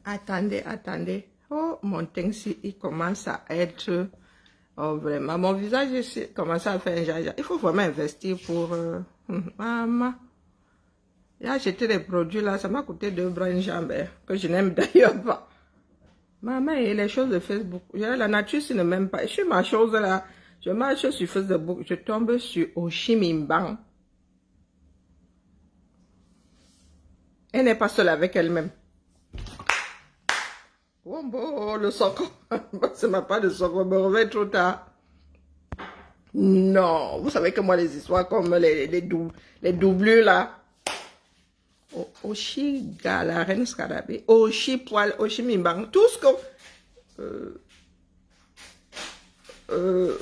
Attendez, attendez. Oh, mon teint, il commence à être... Oh, vraiment, mon visage ici commence à faire un jaja. Il faut vraiment investir pour... maman. J'ai acheté des produits là, ça m'a coûté 2 bras une jambe, que je n'aime d'ailleurs pas. Maman, et les choses de Facebook. La nature, c'est ne m'aime pas. Je suis ma chose là. Je marche sur Facebook, je tombe sur Oshimimbang. Elle n'est pas seule avec elle-même. Oh, bon, le soco. Ce n'est pas de soco, me réveille trop tard. Non, vous savez que moi, les histoires comme les doublures là. Oshiga, la reine Scarabée, Oshi Poil, Oshi Mimbang, tout ce que...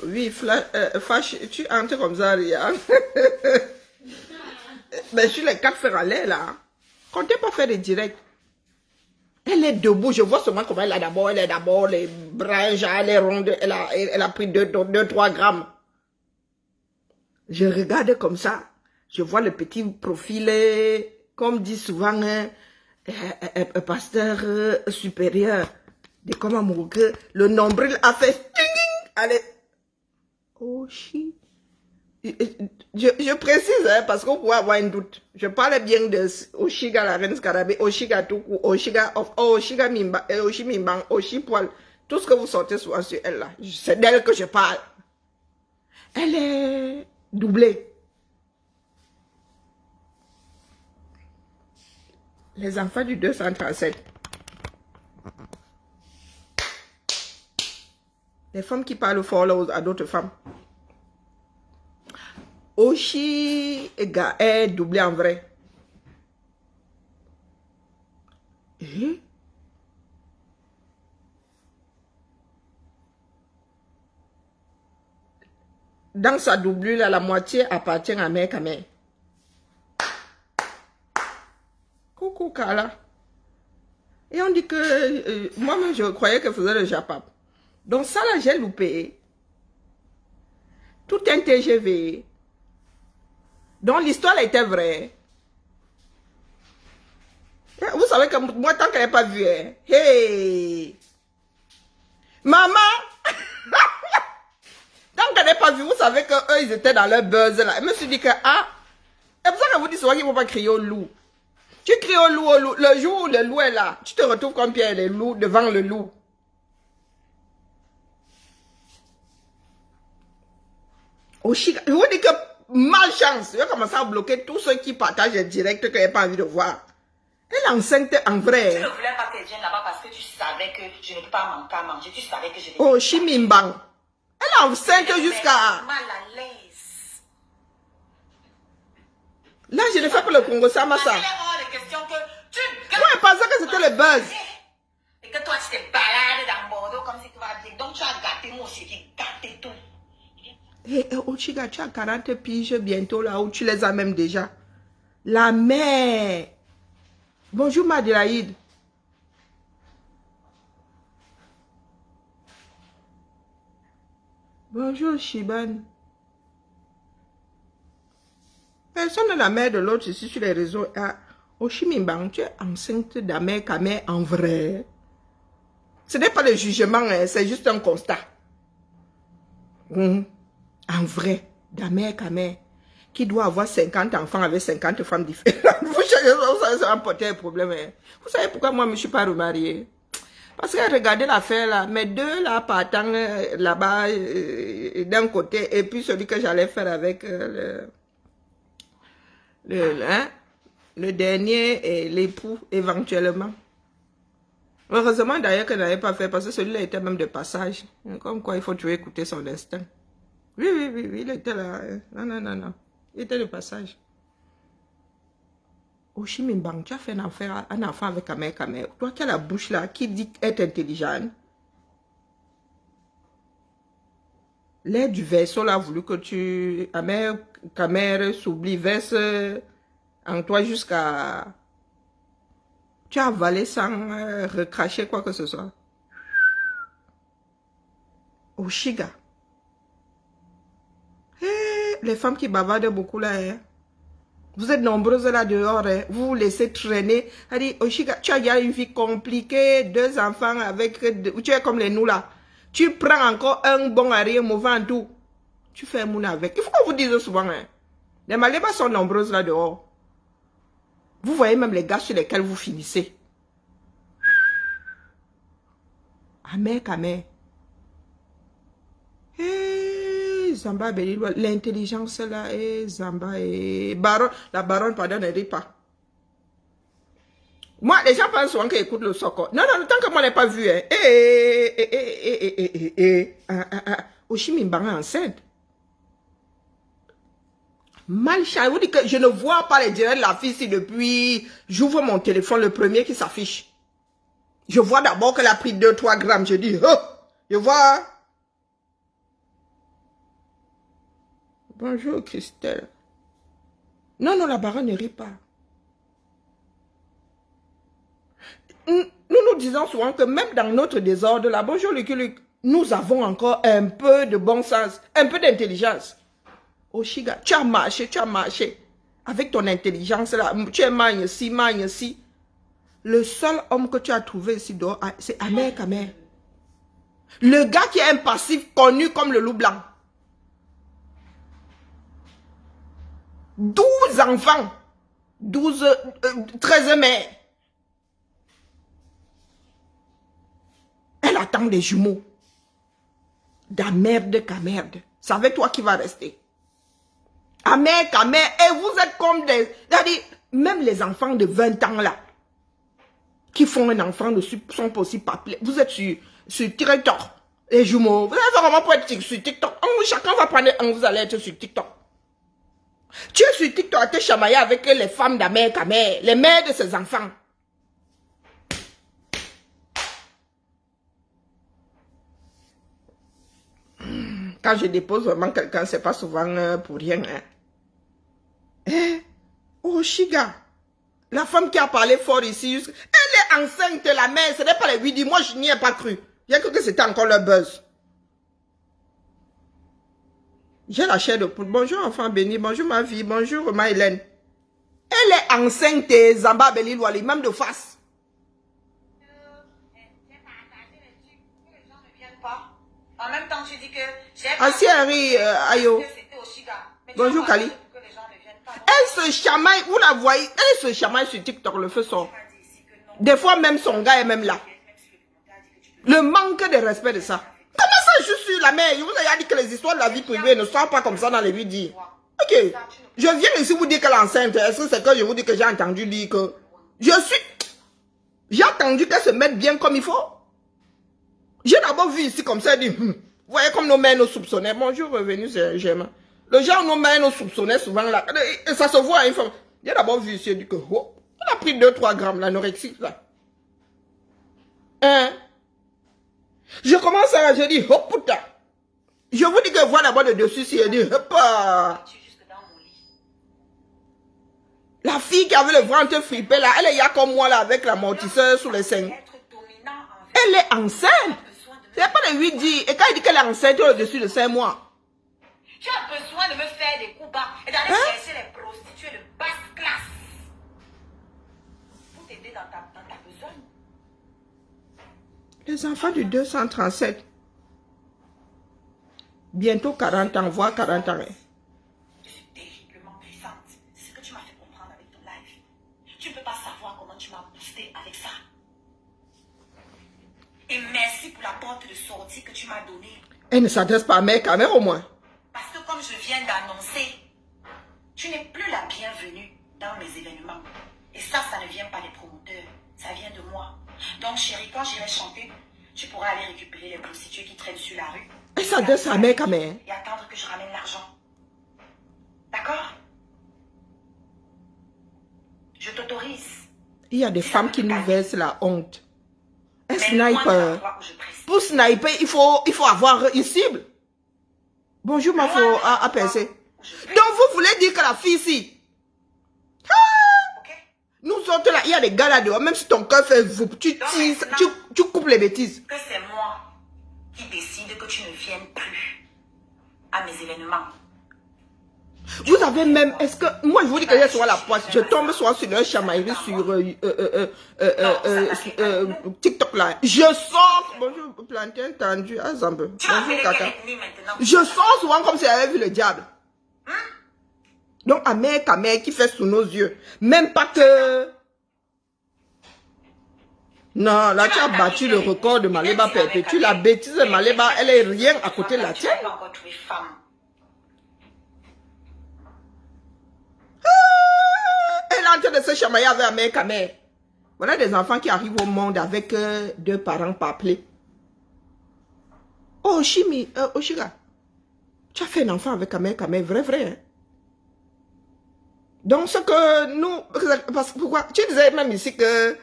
oui, flash, tu entres comme ça, Ria. Mais sur les 4 fers à l'air, là, comptez pas faire des directs. Elle est debout, je vois seulement comment elle est d'abord, les bras, elle est ronde, elle a pris 2-3 grammes. Je regarde comme ça, je vois le petit profil, comme dit souvent, un pasteur supérieur, de comme amour que le nombril a fait, allez, Oshi. Je précise, hein, parce qu'on pourrait avoir un doute. Je parle bien de Oshiga, la reine Scarabée, Oshiga Tuku, Oshiga Mimba, Oshi Mimbang, Oshi Poil. Tout ce que vous sortez souvent sur elle là, c'est d'elle que je parle. Elle est doublée. Les enfants du 237. Les femmes qui parlent fort là à d'autres femmes. Oshi est doublé en vrai. Et dans sa doublure, là, la moitié appartient à mère Kamé. Coucou Kala. Et on dit que moi-même je croyais qu'elle faisait le Japap. Donc ça là j'ai loupé. Tout un TGV. Donc l'histoire était vraie. Vous savez que moi tant qu'elle n'est pas vue, hein, hey, maman, tant qu'elle n'est pas vue, vous savez que eux ils étaient dans leur buzz là. Je me suis dit que ah, c'est pour ça que vous dites souvent qu'ils ne vont pas crier au loup. Tu cries au loup, le jour où le loup est là, tu te retrouves comme Pierre et les loups devant le loup. Je vous dis que malchance, je vais commencer à bloquer tous ceux qui partagent les directs que j'ai pas envie de voir. Elle est enceinte en vrai. Tu ne voulais pas qu'elle vienne là-bas parce que tu savais que je ne peux pas manquer à manger. Tu savais que je vais... Oh, Chimimbang. Elle est enceinte jusqu'à... mal à l'aise. Là, je le fais pour le Congo, ça m'a ça. Ouais, parce que c'était le buzz. Et que toi, tu te balades dans Bordeaux comme si tu vas dire. Donc, tu as gâté moi aussi, tu as gâté tout. Hé, Ochiga, tu as 40 piges bientôt là où tu les as même déjà. La mère. Bonjour Madelaïde. Bonjour Shiban. Personne n'est la mère de l'autre ici sur les réseaux. Ah, Oshimimbang, tu es enceinte d'Amère Kamé en vrai. Ce n'est pas le jugement, hein, c'est juste un constat. En vrai, d'Amère Kamé, qui doit avoir 50 enfants avec 50 femmes différentes. Vous savez, ça va porter un problème. Hein. Vous savez pourquoi moi je ne suis pas remariée? Parce que regardez l'affaire là, mes deux là partant là-bas d'un côté et puis celui que j'allais faire avec le dernier et l'époux éventuellement. Heureusement d'ailleurs que je n'avais pas fait parce que celui-là était même de passage. Comme quoi il faut toujours écouter son instinct. Oui, il était là. Non. Il était de passage. Oshimimbang, tu as fait un enfant avec Kamé. Toi qui as la bouche là, qui dit être intelligente. L'air du verso là a voulu que tu... Kamé s'oublie, verse en toi jusqu'à... Tu as avalé sans recracher quoi que ce soit. Oshiga. Hey, les femmes qui bavardent beaucoup là, hein. Vous êtes nombreuses là dehors, hein. Vous vous laissez traîner. Elle dit, Oshiga, tu as déjà une vie compliquée, 2 enfants avec, tu es comme les nous là. Tu prends encore un bon arrière mauvais en tout. Tu fais un mouna avec. Il faut qu'on vous dise souvent, hein. Les Malébas sont nombreuses là dehors. Vous voyez même les gars sur lesquels vous finissez. Amen, amen. Zamba, l'intelligence là, Zamba et Baron, la baronne, pardon, ne rit pas. Moi, les gens pensent souvent qu'ils écoutent le soco. Non, non, tant que moi, je n'ai pas vu. Hein. Oshimimbanga enceinte. Malcha, vous dites que je ne vois pas les directs de la fille si depuis, j'ouvre mon téléphone, le premier qui s'affiche. Je vois d'abord qu'elle a pris 2-3 grammes. Je dis, oh, je vois. Bonjour Christelle. Non, non, la baronne ne rit pas. Nous disons souvent que même dans notre désordre, là, bonjour Lucky Luke, nous avons encore un peu de bon sens, un peu d'intelligence. Oshiga, tu as marché. Avec ton intelligence là, tu es magne ici. Le seul homme que tu as trouvé ici dehors, c'est Amer Kamer. Le gars qui est un passif connu comme le loup blanc. 12 enfants. 13 mères. Elle attend des jumeaux. Da merde qu'à merde. C'est avec toi qui va rester. Amer Kamer. Et vous êtes comme des... C'est-à-dire, même les enfants de 20 ans là, qui font un enfant ne sont pas aussi papelés. Vous êtes sur TikTok, les jumeaux. Vous avez vraiment pour être sur TikTok. Chacun va prendre un, vous allez être sur TikTok. Tu es sur TikTok à te chamailler avec les femmes d'Amer Kamer, les mères de ses enfants. Quand je dépose vraiment quelqu'un, c'est pas souvent pour rien. Hein. Oh, Shiga. La femme qui a parlé fort ici, elle est enceinte, la mère, ce n'est pas les 8 ans. Moi, je n'y ai pas cru. J'ai cru que c'était encore le buzz. J'ai la chair de poule. Bonjour, enfant béni. Bonjour, ma vie. Bonjour, ma Hélène. Elle est enceinte, Zamba Belil Wali, même de face. En même temps, tu dis que j'ai Asiari, Ayo. Bonjour, Kali. Elle se chamaille, vous la voyez, elle se chamaille sur TikTok, le feu sort. Des fois, même son gars est même là. Le manque de respect de ça. Comment ça, je suis la mère? Je vous ai dit que les histoires de la vie privée ne sont pas comme ça dans les vidéos. Ok. Je viens ici vous dire qu'elle est enceinte. Est-ce que c'est que je vous dis que j'ai entendu dire que... J'ai entendu qu'elle se mette bien comme il faut. J'ai d'abord vu ici comme ça, elle dit, vous voyez comme nos mères nous soupçonnaient. Bonjour, revenu, c'est Germain. Le genre, nos mères nous soupçonnaient souvent là. Et ça se voit, une fois. J'ai d'abord vu ici, elle dit que, oh, elle a pris 2-3 grammes, l'anorexie, là. Hein? Je commence à, je dis, oh putain. Je vous dis que voilà d'abord le dessus, si elle dit, hop. La fille qui avait le ventre frippé là, elle est là comme moi là, avec l'amortisseur sous les seins. Elle est enceinte. C'est pas les 8 10. Et quand il dit qu'elle est enceinte, elle est au-dessus de 5 mois. Tu as besoin de me faire des coups bas et d'aller chercher les prostituées de basse classe. Pour t'aider dans ta besogne. Les enfants du 237. Bientôt 40 ans, voire 40 ans. Je suis terriblement puissante. C'est ce que tu m'as fait comprendre avec ton live. Tu ne peux pas savoir comment tu m'as boosté avec ça. Et merci pour la porte de sortie que tu m'as donnée. Elle ne s'adresse pas à mes caméras au moins. Parce que comme je viens d'annoncer, tu n'es plus la bienvenue dans mes événements. Et ça ne vient pas des promoteurs. Ça vient de moi. Donc chérie, quand j'irai chanter, tu pourras aller récupérer les prostituées qui traînent sur la rue. Elle s'adresse à mes caméras. Et attendre que je ramène l'argent. D'accord? Je t'autorise. Il y a des femmes qui nous versent la honte. Un sniper. Pour sniper, il faut avoir une cible. Bonjour, ma faux à percer. Donc, vous voulez dire que la fille ici. Nous autres là, il y a des gars là dehors. Même si ton cœur fait vous, tu coupes les bêtises. Que c'est moi qui décide que tu ne viennes plus à mes événements. Vous avez même, est-ce que, moi je vous dis que j'ai sur la poisse, je tombe soit sur un chamaillerie sur TikTok là. Je sors, bonjour, plantain tendu, ah Zambe, bonjour Kaka. Je sors souvent comme si j'avais vu le diable. Donc, Amère qui fait sous nos yeux. Même pas que... Non, là, tu as battu le record de Maléba Perpétue. La bêtise de Maléba, elle est rien à côté de la tienne. Elle est en train de se chamailler avec Amère. Voilà des enfants qui arrivent au monde avec deux parents paplés. Oh, Chimi, Oshira, tu as fait un enfant avec Amère, vrai, hein? Donc, ce que nous... Parce que pourquoi? Tu disais même ici que...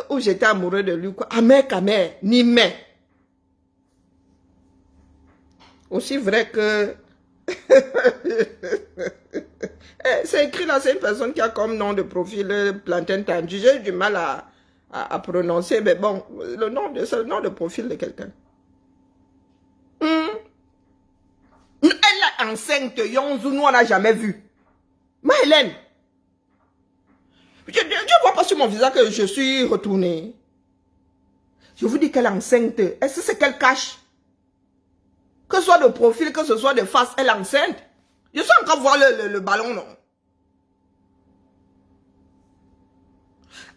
où j'étais amoureux de lui, quoi. Amère, ni mais. Aussi vrai que... C'est écrit là, c'est une personne qui a comme nom de profil plantain tendu. J'ai eu du mal à prononcer, mais bon, c'est le nom de profil de quelqu'un. Elle est enceinte, Yonzou, nous on n'a jamais vu. Ma Hélène, je ne vois pas sur mon visage que je suis retournée. Je vous dis qu'elle est enceinte. Est-ce que c'est qu'elle cache? Que ce soit de profil, que ce soit de face, elle est enceinte. Je suis encore voir le ballon, non?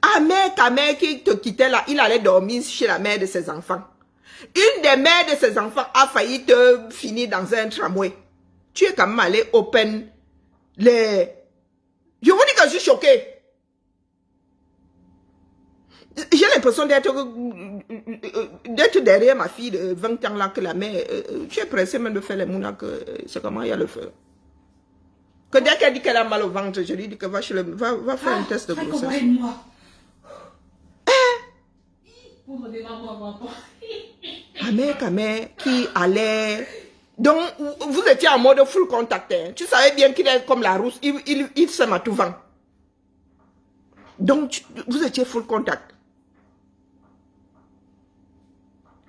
Amère qui te quittait là, il allait dormir chez la mère de ses enfants. Une des mères de ses enfants a failli te finir dans un tramway. Tu es quand même allé open les... Je vous dis que je suis choquée. J'ai l'impression d'être derrière ma fille de 20 ans là que la mère... tu es pressée même de faire les mounas que c'est comment il y a le feu. Que dès qu'elle dit qu'elle a mal au ventre, je lui dis que va faire un test de grossesse. Amère qui allait... Donc, vous étiez en mode full contact. Hein. Tu savais bien qu'il est comme la rousse. Il s'aime à tout vent. Donc, vous étiez full contact.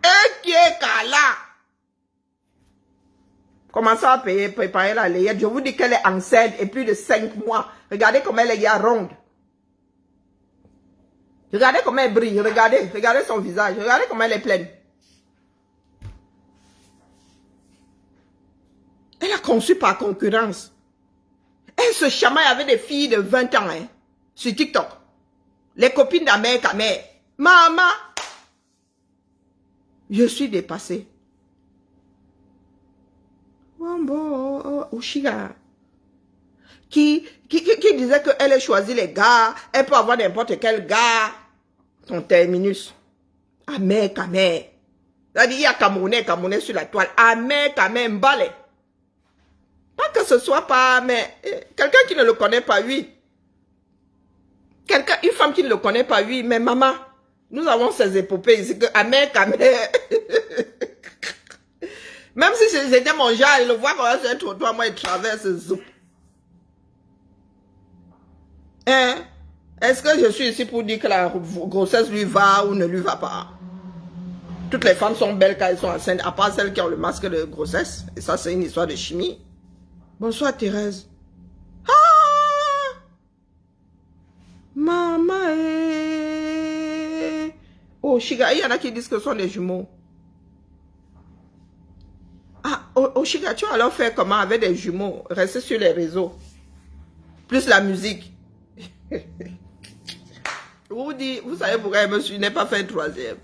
Et qui est là? Commencez à préparer la layette. Je vous dis qu'elle est enceinte et plus de 5 mois. Regardez comment elle est ronde. Regardez comment elle brille. Regardez son visage. Regardez comment elle est pleine. Elle a conçu par concurrence. Elle se chamaille avec des filles de 20 ans hein, sur TikTok. Les copines d'Amère. Maman, je suis dépassée. Oshiga. Qui disait qu'elle a choisi les gars. Elle peut avoir n'importe quel gars. Ton terminus. Amère. C'est-à-dire, il y a Camerounais sur la toile. Amère, Mbale. Pas que ce soit pas, mais quelqu'un qui ne le connaît pas, oui. Une femme qui ne le connaît pas, oui. Mais maman, nous avons ces épopées ici que Amère. Même si c'était mon genre, il le voit quand c'est un trottoir, moi il traverse zoup. Hein? Est-ce que je suis ici pour dire que la grossesse lui va ou ne lui va pas? Toutes les femmes sont belles quand elles sont enceintes, à part celles qui ont le masque de grossesse. Et ça, c'est une histoire de chimie. Bonsoir Thérèse. Ah! Maman. Oh, Chiga, il y en a qui disent que ce sont des jumeaux. Ah, Chiga, tu vas alors faire comment avec des jumeaux? Rester sur les réseaux. Plus la musique. Vous savez pourquoi je n'ai pas fait un troisième.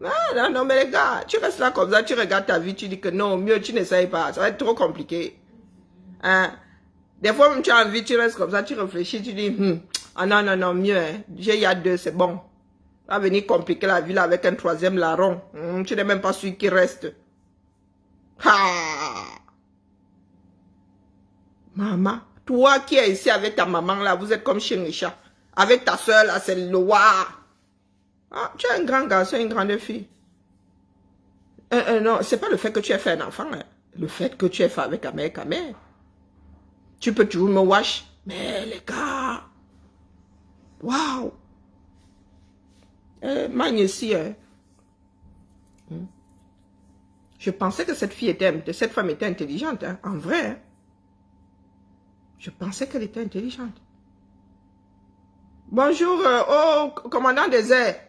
Non, mais les gars, tu restes là comme ça, tu regardes ta vie, tu dis que non, mieux, tu n'essayes pas. Ça va être trop compliqué. Hein? Des fois, même tu as envie, tu restes comme ça, tu réfléchis, tu dis, ah non, mieux, hein. Il y a 2, c'est bon. Va venir compliquer la vie là avec un troisième larron. Tu n'es même pas sûr qu'il reste. Ah! Maman, toi qui es ici avec ta maman là, vous êtes comme chien et chat. Avec ta soeur là, c'est le roi. Ah, tu es un grand garçon, une grande fille. Non, c'est pas le fait que tu aies fait un enfant. Hein. Le fait que tu aies fait avec Amère. Tu peux toujours me wash. Mais les gars. Waouh. Magnifique. Hein. Je pensais que cette femme était intelligente, hein, en vrai. Hein. Je pensais qu'elle était intelligente. Bonjour, commandant des airs.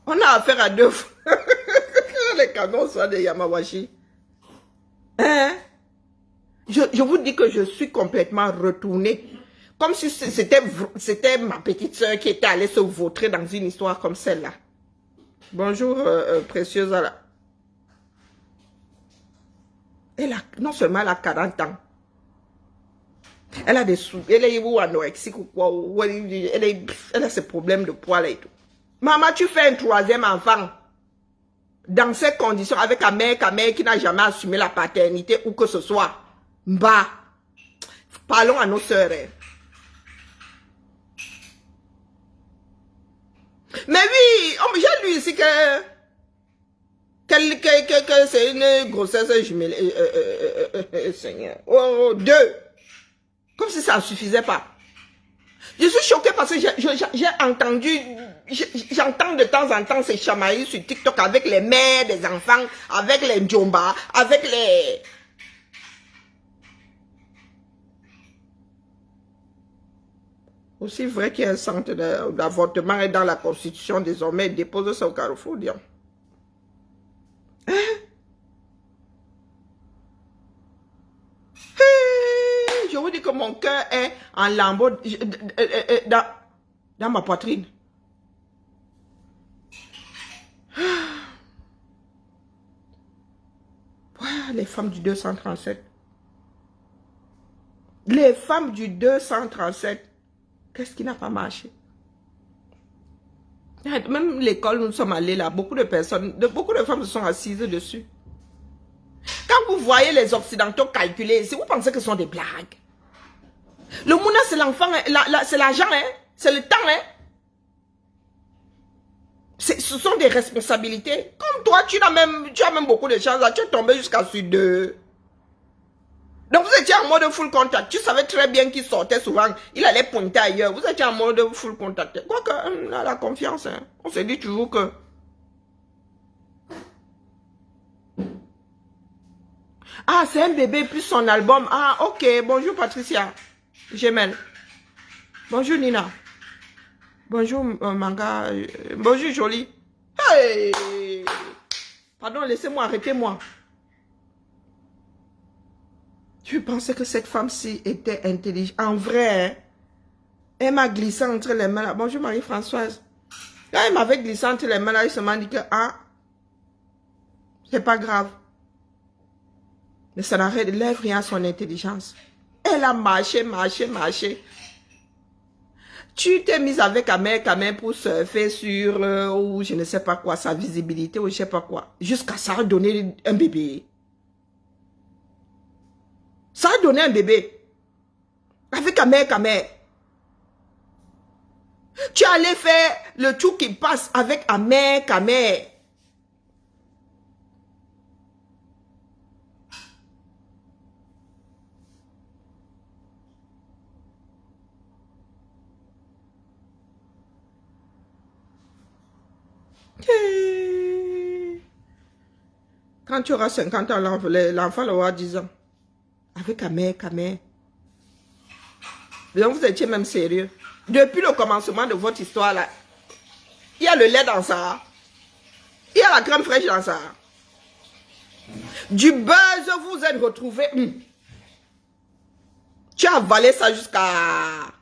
On a affaire à deux fois. Les canons sont des Yamawashi. Hein? Je vous dis que je suis complètement retournée. Comme si c'était ma petite soeur qui était allée se vautrer dans une histoire comme celle-là. Bonjour, précieuse Ala. Non seulement elle a 40 ans. Elle a des sous. Elle est ou anorexique ou quoi. Elle a ses problèmes de poids là et tout. Maman, tu fais un troisième enfant. Dans ces conditions, avec ta mère qui n'a jamais assumé la paternité ou que ce soit. Bah. Parlons à nos sœurs. Hein. Mais oui, j'ai lu ici que c'est une grossesse jumelle. Seigneur. Oh, 2. Comme si ça ne suffisait pas. Je suis choquée parce que j'ai entendu, j'entends de temps en temps ces chamailles sur TikTok avec les mères des enfants, avec les Ndjomba, avec les... Aussi vrai qu'il y a un centre d'avortement et dans la Constitution désormais, dépose ça au Carrefour, disons. Hein? Je vous dis que mon cœur est en lambeaux dans ma poitrine. Les femmes du 237. Les femmes du 237. Qu'est-ce qui n'a pas marché? Même l'école, nous sommes allés là, beaucoup de femmes se sont assises dessus. Quand vous voyez les Occidentaux calculer, si vous pensez que ce sont des blagues. Le mouna, c'est l'enfant, c'est l'argent, hein? C'est le temps. Hein? Ce sont des responsabilités. Comme toi, tu as même beaucoup de chance. Tu es tombé jusqu'à sur 2. Donc vous étiez en mode full contact. Tu savais très bien qu'il sortait souvent. Il allait pointer ailleurs. Vous étiez en mode full contact. Quoique, on a la confiance. Hein? On se dit toujours que... Ah, c'est un bébé plus son album. Ah, ok. Bonjour Patricia. Gemelle. Bonjour Nina. Bonjour Manga. Bonjour Jolie. Hey! Pardon, laissez-moi, arrêtez-moi. Je pensais que cette femme-ci était intelligente. En vrai, hein? Elle m'a glissé entre les mains. Là. Bonjour Marie-Françoise. Quand elle m'avait glissé entre les mains, là, il se m'a dit que, ah, c'est pas grave. Mais ça n'enlève rien à son intelligence. Elle a marché. Tu t'es mise avec Kamel pour surfer sur, ou je ne sais pas quoi, sa visibilité, ou je ne sais pas quoi. Jusqu'à ça a donné un bébé. Ça a donné un bébé. Avec Kamel. Tu allais faire le tout qui passe avec Kamel. Quand tu auras 50 ans, l'enfant aura 10 ans. Avec Kamel. Donc vous étiez même sérieux. Depuis le commencement de votre histoire là, il y a le lait dans ça. Il y a la crème fraîche dans ça. Du buzz, vous êtes retrouvés. Tu as avalé ça jusqu'à...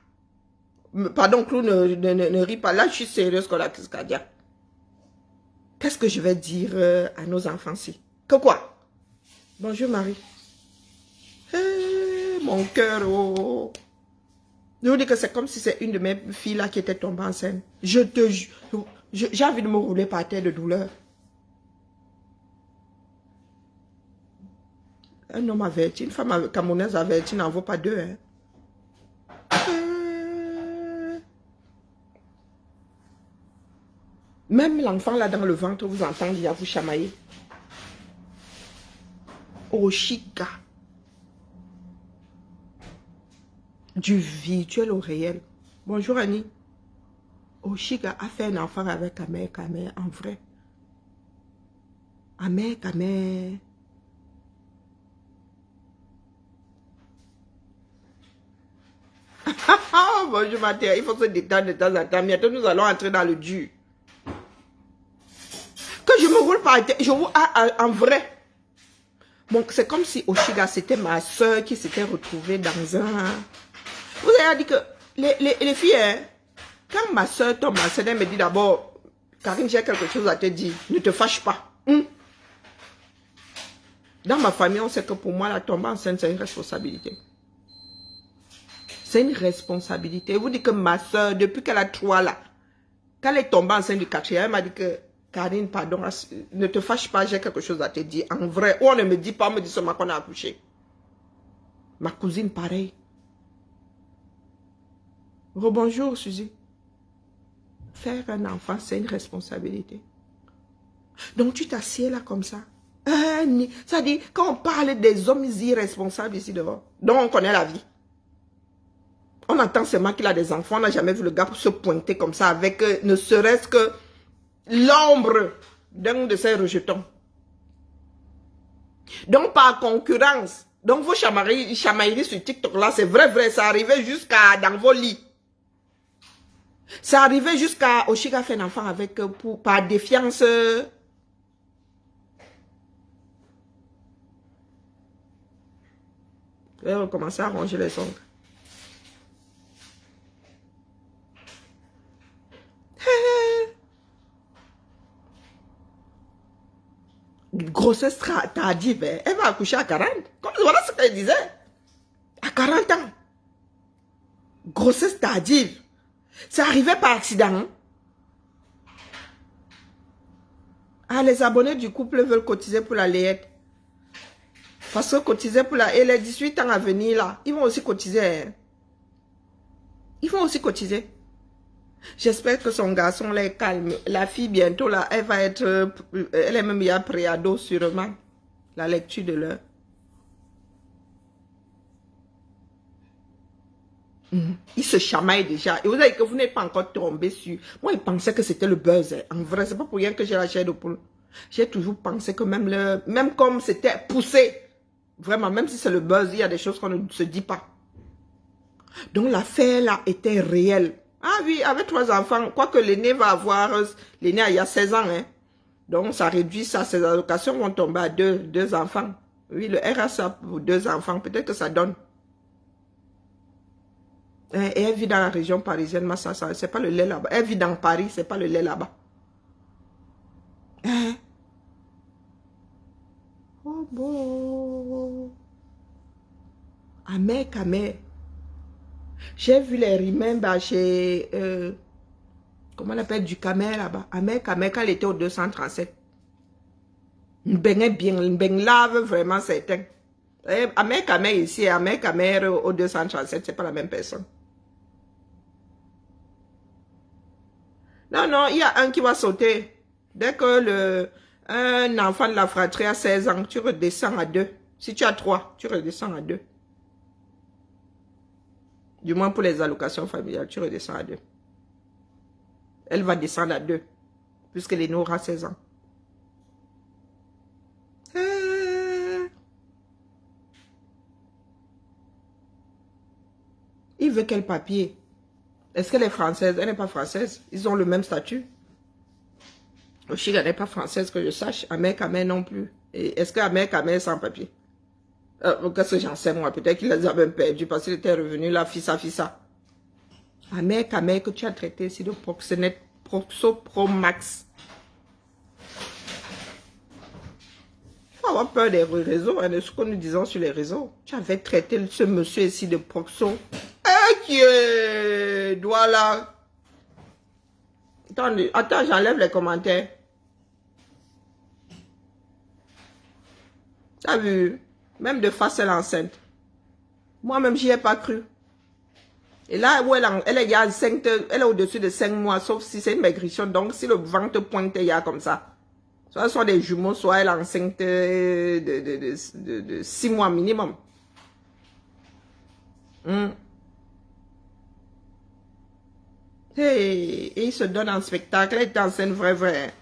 Pardon, Clou, ne ris pas. Là, je suis sérieuse comme la crise cardiaque. Qu'est-ce que je vais dire à nos enfants-ci? Que quoi? Bonjour, Marie. Mon cœur, oh. Je vous dis que c'est comme si c'est une de mes filles là qui était tombée enceinte. Je te jure, j'ai envie de me rouler par terre de douleur. Un homme averti, une femme camerounaise avertie n'en vaut pas deux. Hein. Même l'enfant là dans le ventre, vous entendez, vous chamailler. Oshika. Du virtuel au réel. Bonjour Annie. Oshika a fait un enfant avec Kamel en vrai. Amek, amek. Bonjour Mathieu, il faut se détendre de temps en temps. Bientôt nous allons entrer dans le dur. Que je me roule par terre, je roule en vrai. Bon, c'est comme si Oshiga, c'était ma soeur qui s'était retrouvée dans un... Vous avez dit que les filles, hein, quand ma soeur tombe enceinte, elle me dit d'abord, Karine, j'ai quelque chose à te dire, ne te fâche pas. Dans ma famille, on sait que pour moi, la tombe enceinte, c'est une responsabilité. C'est une responsabilité. Vous dites que ma soeur, depuis qu'elle a 3 là, quand elle est tombée enceinte du 4e, elle m'a dit que, Karine, pardon, ne te fâche pas, j'ai quelque chose à te dire. En vrai, ou on ne me dit pas, on me dit seulement qu'on a accouché. Ma cousine, pareil. Rebonjour, Suzy. Faire un enfant, c'est une responsabilité. Donc, tu t'assieds là comme ça. Ça dit, quand on parle des hommes irresponsables ici dehors, donc on connaît la vie. On entend seulement qu'il a des enfants. On n'a jamais vu le gars se pointer comme ça avec ne serait-ce que l'ombre d'un de ses rejetons. Donc, par concurrence, donc vos chamailleries sur TikTok là, c'est vrai, ça arrivait jusqu'à dans vos lits. Ça arrivait jusqu'à Oshiga fait un enfant avec, par défiance. Je vais recommencer à ranger les ongles. Grossesse tardive, elle va accoucher à 40. Comme voilà ce qu'elle disait. À 40 ans. Grossesse tardive. C'est arrivé par accident. Hein? Ah, les abonnés du couple veulent cotiser pour la layette. Parce que cotiser pour la... Et les 18 ans à venir là, ils vont aussi cotiser. Hein? Ils vont aussi cotiser. J'espère que son garçon là est calme. La fille bientôt là, elle va être... Elle est même bien préado sûrement. La lecture de l'heure. Il se chamaille déjà. Et vous savez que vous n'êtes pas encore tombé sur... Moi, il pensait que c'était le buzz. Hein. En vrai, c'est pas pour rien que j'ai la chair de poule. J'ai toujours pensé que même comme c'était poussé, vraiment, même si c'est le buzz, il y a des choses qu'on ne se dit pas. Donc, l'affaire là était réelle. Ah oui, avec 3 enfants, quoique l'aîné va avoir... L'aîné il y a 16 ans. Hein. Donc, ça réduit ça. Ses allocations vont tomber à 2 enfants. Oui, le RSA pour 2 enfants, peut-être que ça donne. Et elle vit dans la région parisienne, mais ça c'est pas le lait là-bas. Elle vit dans Paris, c'est pas le lait là-bas. Hein? Oh bon. Amer. J'ai vu les rimembres chez... comment on appelle du Camer là-bas. Amer, quand elle était au 237. Une lave vraiment certain. Amer ici et Amer au 237, c'est pas la même personne. Non, il y a un qui va sauter. Dès que un enfant de la fratrie a 16 ans, tu redescends à 2. Si tu as 3, tu redescends à 2. Du moins pour les allocations familiales, tu redescends à 2. Elle va descendre à 2. Puisque l'aîné aura 16 ans. Il veut quel papier? Est-ce qu'elle est française? Elle n'est pas française. Ils ont le même statut. Oshiga n'est pas française que je sache. Amer non plus. Est-ce que Amer est sans papier? Qu'est-ce que j'en sais moi? Peut-être qu'il les a même perdus parce qu'il était revenu là, fissa. Amer que tu as traité ici de proxénète, Proxopromax. Il faut avoir peur des réseaux, hein, de ce que nous disons sur les réseaux. Tu avais traité ce monsieur ici de Proxo. Qui doit là. Attends, j'enlève les commentaires. T'as vu? Même de face, elle est enceinte. Moi-même, j'y ai pas cru. Et là où elle est au-dessus de 5 mois, sauf si c'est une maigrition. Donc, si le ventre pointe, il y a comme ça. Soit ce sont des jumeaux, soit elle est enceinte de 6 mois minimum. Hey, et il se donne en spectacle. Elle est enceinte vrai.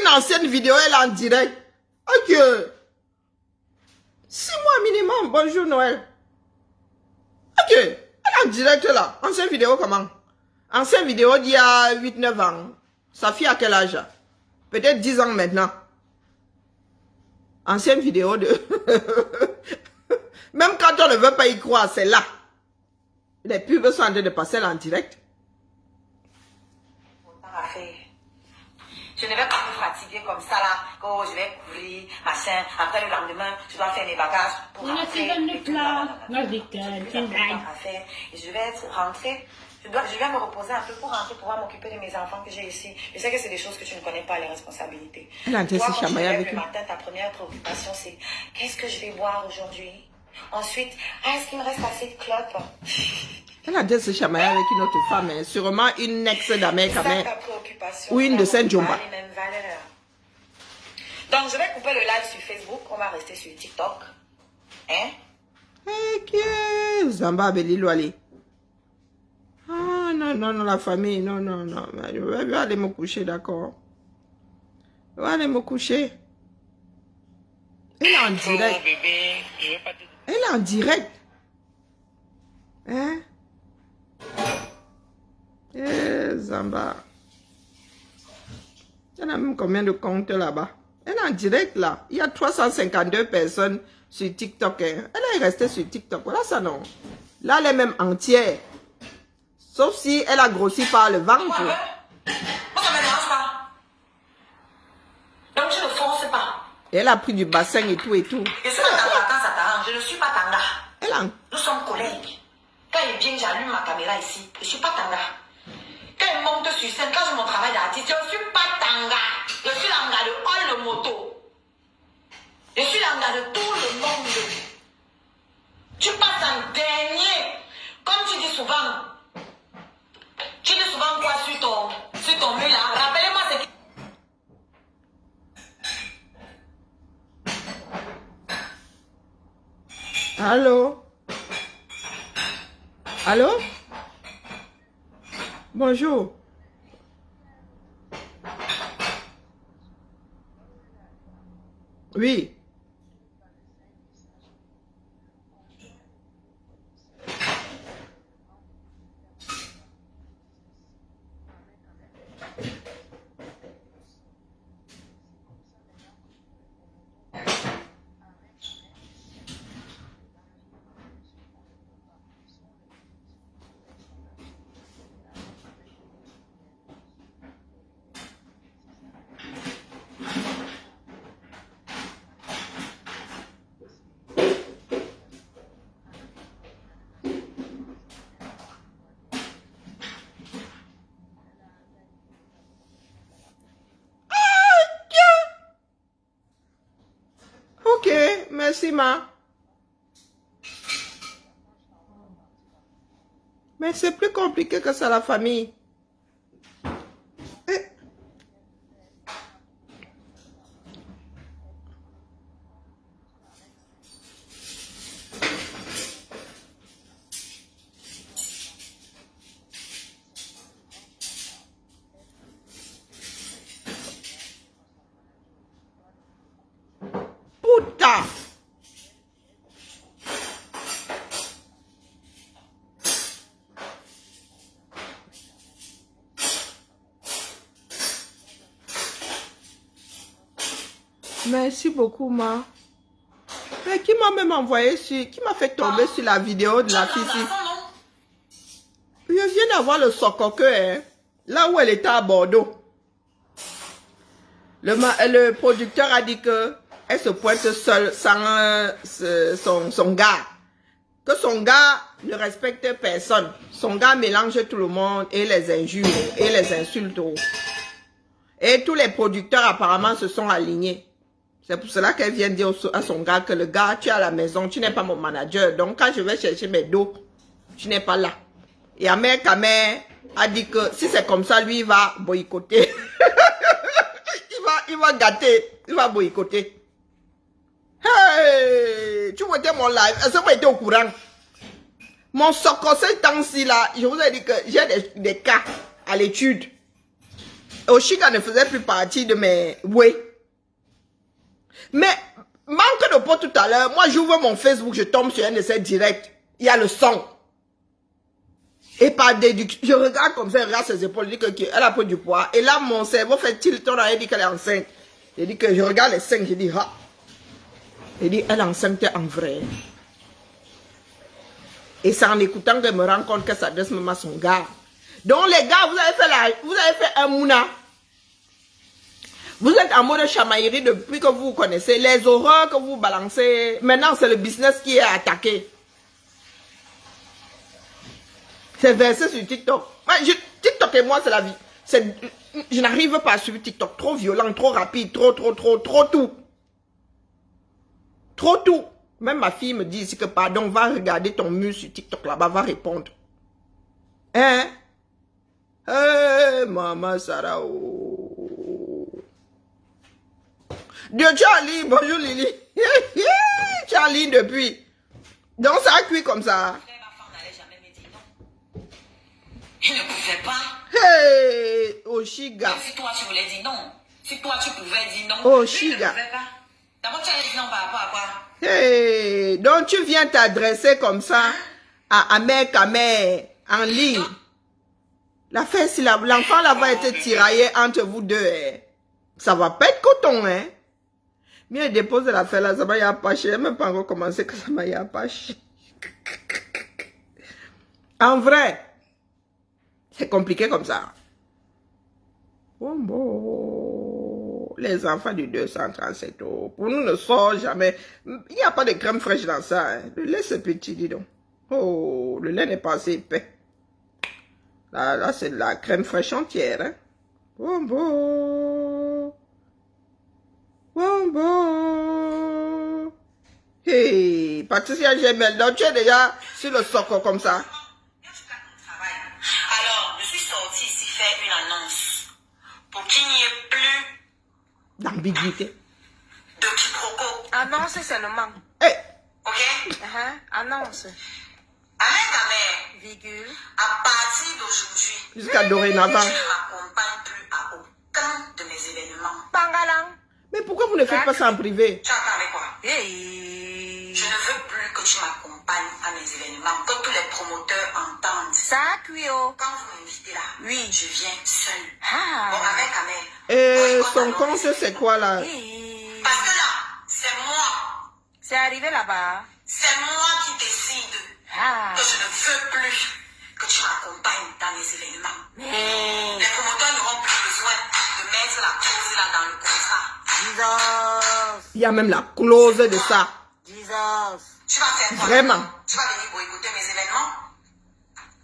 une ancienne vidéo, elle est en direct. Ok. 6 mois minimum. Bonjour Noël. Ok. Elle est en direct là. Ancienne vidéo comment? Ancienne vidéo d'il y a 8-9 ans. Sa fille à quel âge? Peut-être 10 ans maintenant. Ancienne vidéo de... Même quand on ne veut pas y croire, c'est là. Les pubs sont en train de passer là en direct. Je ne vais pas me fatiguer comme ça là, quand je vais courir, machin. Après le lendemain, je dois faire mes bagages pour rentrer. Et je vais être rentrée. Je vais me reposer un peu pour rentrer, pouvoir m'occuper de mes enfants que j'ai ici. Je sais que c'est des choses que tu ne connais pas, les responsabilités. Toi, quand tu te lèves le matin, ta première préoccupation, c'est qu'est-ce que je vais boire aujourd'hui? Ensuite, est-ce qu'il me reste assez de clopes? Elle a dit se chamailler avec une autre femme, hein. Sûrement une ex d'Amérique, ou une de Saint-Jomba. Donc, je vais couper le live sur Facebook, on va rester sur TikTok. Hein? Ok, Zamba Belilo Ali. Ah, non, non, non, la famille, non, non, non. Je vais aller me coucher, d'accord. Je vais aller me coucher. Elle est en direct. Elle est en direct. Hein? Zamba. Elle a même combien de comptes là-bas? Elle est en direct là. Il y a 352 personnes sur TikTok. Hein. Elle est restée sur TikTok. Voilà ça non. Là, elle est même entière. Sauf si elle a grossi par le ventre. Moi, ça me dérange pas. Donc tu ne forces pas. Et elle a pris du bassin et tout et tout. Et ça ça t'arrange. Je ne suis pas Tanga. Elle a... Nous sommes collègues. Quand il vient, j'allume ma caméra ici. Je ne suis pas Tanga. Quand il monte sur scène, quand je mon travail d'artiste, je ne suis pas Tanga. Je suis l'anga de all le moto. Je suis l'anga de tout le monde. Tu passes en dernier. Comme tu dis souvent. Tu dis souvent quoi sur ton mur là? Rappelez-moi ce qui... Allô? Allô? Bonjour. Oui. Ok, merci ma. Mais c'est plus compliqué que ça la famille. Puta. Merci beaucoup, ma. Mais qui m'a même envoyé sur... Qui m'a fait tomber sur la vidéo de la fille ici? Je viens d'avoir le socoque, hein, là où elle était à Bordeaux. Le producteur a dit que elle se pointe seule sans son gars. Que son gars ne respecte personne. Son gars mélange tout le monde et les injure et les insulte. Et tous les producteurs apparemment se sont alignés. C'est pour cela qu'elle vient dire à son gars que le gars, tu es à la maison, tu n'es pas mon manager. Donc quand je vais chercher mes dos, tu n'es pas là. Et Amer Kamer a dit que si c'est comme ça, lui, il va boycotter. il va gâter, il va boycotter. Hey, tu vois mon live, est-ce que vous êtes au courant? Mon socor, ce temps-ci là, je vous ai dit que j'ai des cas à l'étude. Oshiga ne faisait plus partie de mes... Oui. Mais, manque de peau tout à l'heure, moi j'ouvre mon Facebook, je tombe sur un de ses directs. Il y a le son. Et par déduction, je regarde comme ça, je regarde ses épaules, je dis qu'elle a pris du poids. Et là, mon cerveau fait tilt, on a dit qu'elle est enceinte. Je dis que je regarde les seins, je dis, ah. Je dis, elle est enceinte en vrai. Et c'est en écoutant que je me rends compte que ça adresse même à son gars. Donc les gars, vous avez fait un mouna. Vous êtes en mode chamaillerie depuis que vous connaissez. Les horreurs que vous balancez. Maintenant, c'est le business qui est attaqué. C'est versé sur TikTok. TikTok et moi, c'est la vie. Je n'arrive pas à suivre TikTok. Trop violent, trop rapide, trop tout. Trop tout. Même ma fille me dit ici que pardon, va regarder ton mur sur TikTok là-bas, va répondre. Hein? Maman Sarah. Dieu Charlie, bonjour Lily. Charlie depuis. Donc ça a cuit comme ça. Il ne pouvait pas. Hey, Oshiga. Si toi tu voulais dire non, si toi tu pouvais dire non, Oshiga. D'abord tu as dit non par rapport à quoi? Hey, donc tu viens t'adresser comme ça à mère en ligne. L'affaire, si l'enfant là-bas été tiraillé entre vous deux, ça va pas être coton, hein. Mais il dépose l'affaire là, ça va y avoir je n'ai même pas encore commencé que ça va y avoir. En vrai, c'est compliqué comme ça. Bon. Les enfants du 237 euros. Pour nous, ne sort jamais. Il n'y a pas de crème fraîche dans ça. Hein. Le lait, c'est petit, dis donc. Oh, le lait n'est pas assez épais. Là c'est de la crème fraîche entière. Hein. Bon. Hey, Patricia Gemel, donc tu es déjà sur le socle comme ça. Alors, je suis sortie ici faire une annonce pour qu'il n'y ait plus d'ambiguïté. De quiproquo. Annonce seulement. Hey. Ok? Annonce. Avec ta mère. Virgule. À partir d'aujourd'hui. Jusqu'à dorénavant. Je ne m'accompagne plus à aucun de mes événements. Pangalang. Mais pourquoi vous ne faites pas ça en privé? Tu attends avec quoi? Hey. Je ne veux plus que tu m'accompagnes à mes événements, que tous les promoteurs entendent. Ça a cuit, oh. Quand vous m'invitez là, oui, je viens seule. Ah. Bon, avec Amel. Et son compte, c'est quoi là? Hey. Parce que là, c'est moi. C'est arrivé là-bas. C'est moi qui décide que je ne veux plus que tu m'accompagnes dans mes événements. Hey. Les promoteurs n'auront plus besoin de mettre la clause là dans le contrat. Jesus. Il y a même la clause de ça. Jesus. Tu vas faire quoi? Vraiment. Tu vas venir pour écouter mes événements?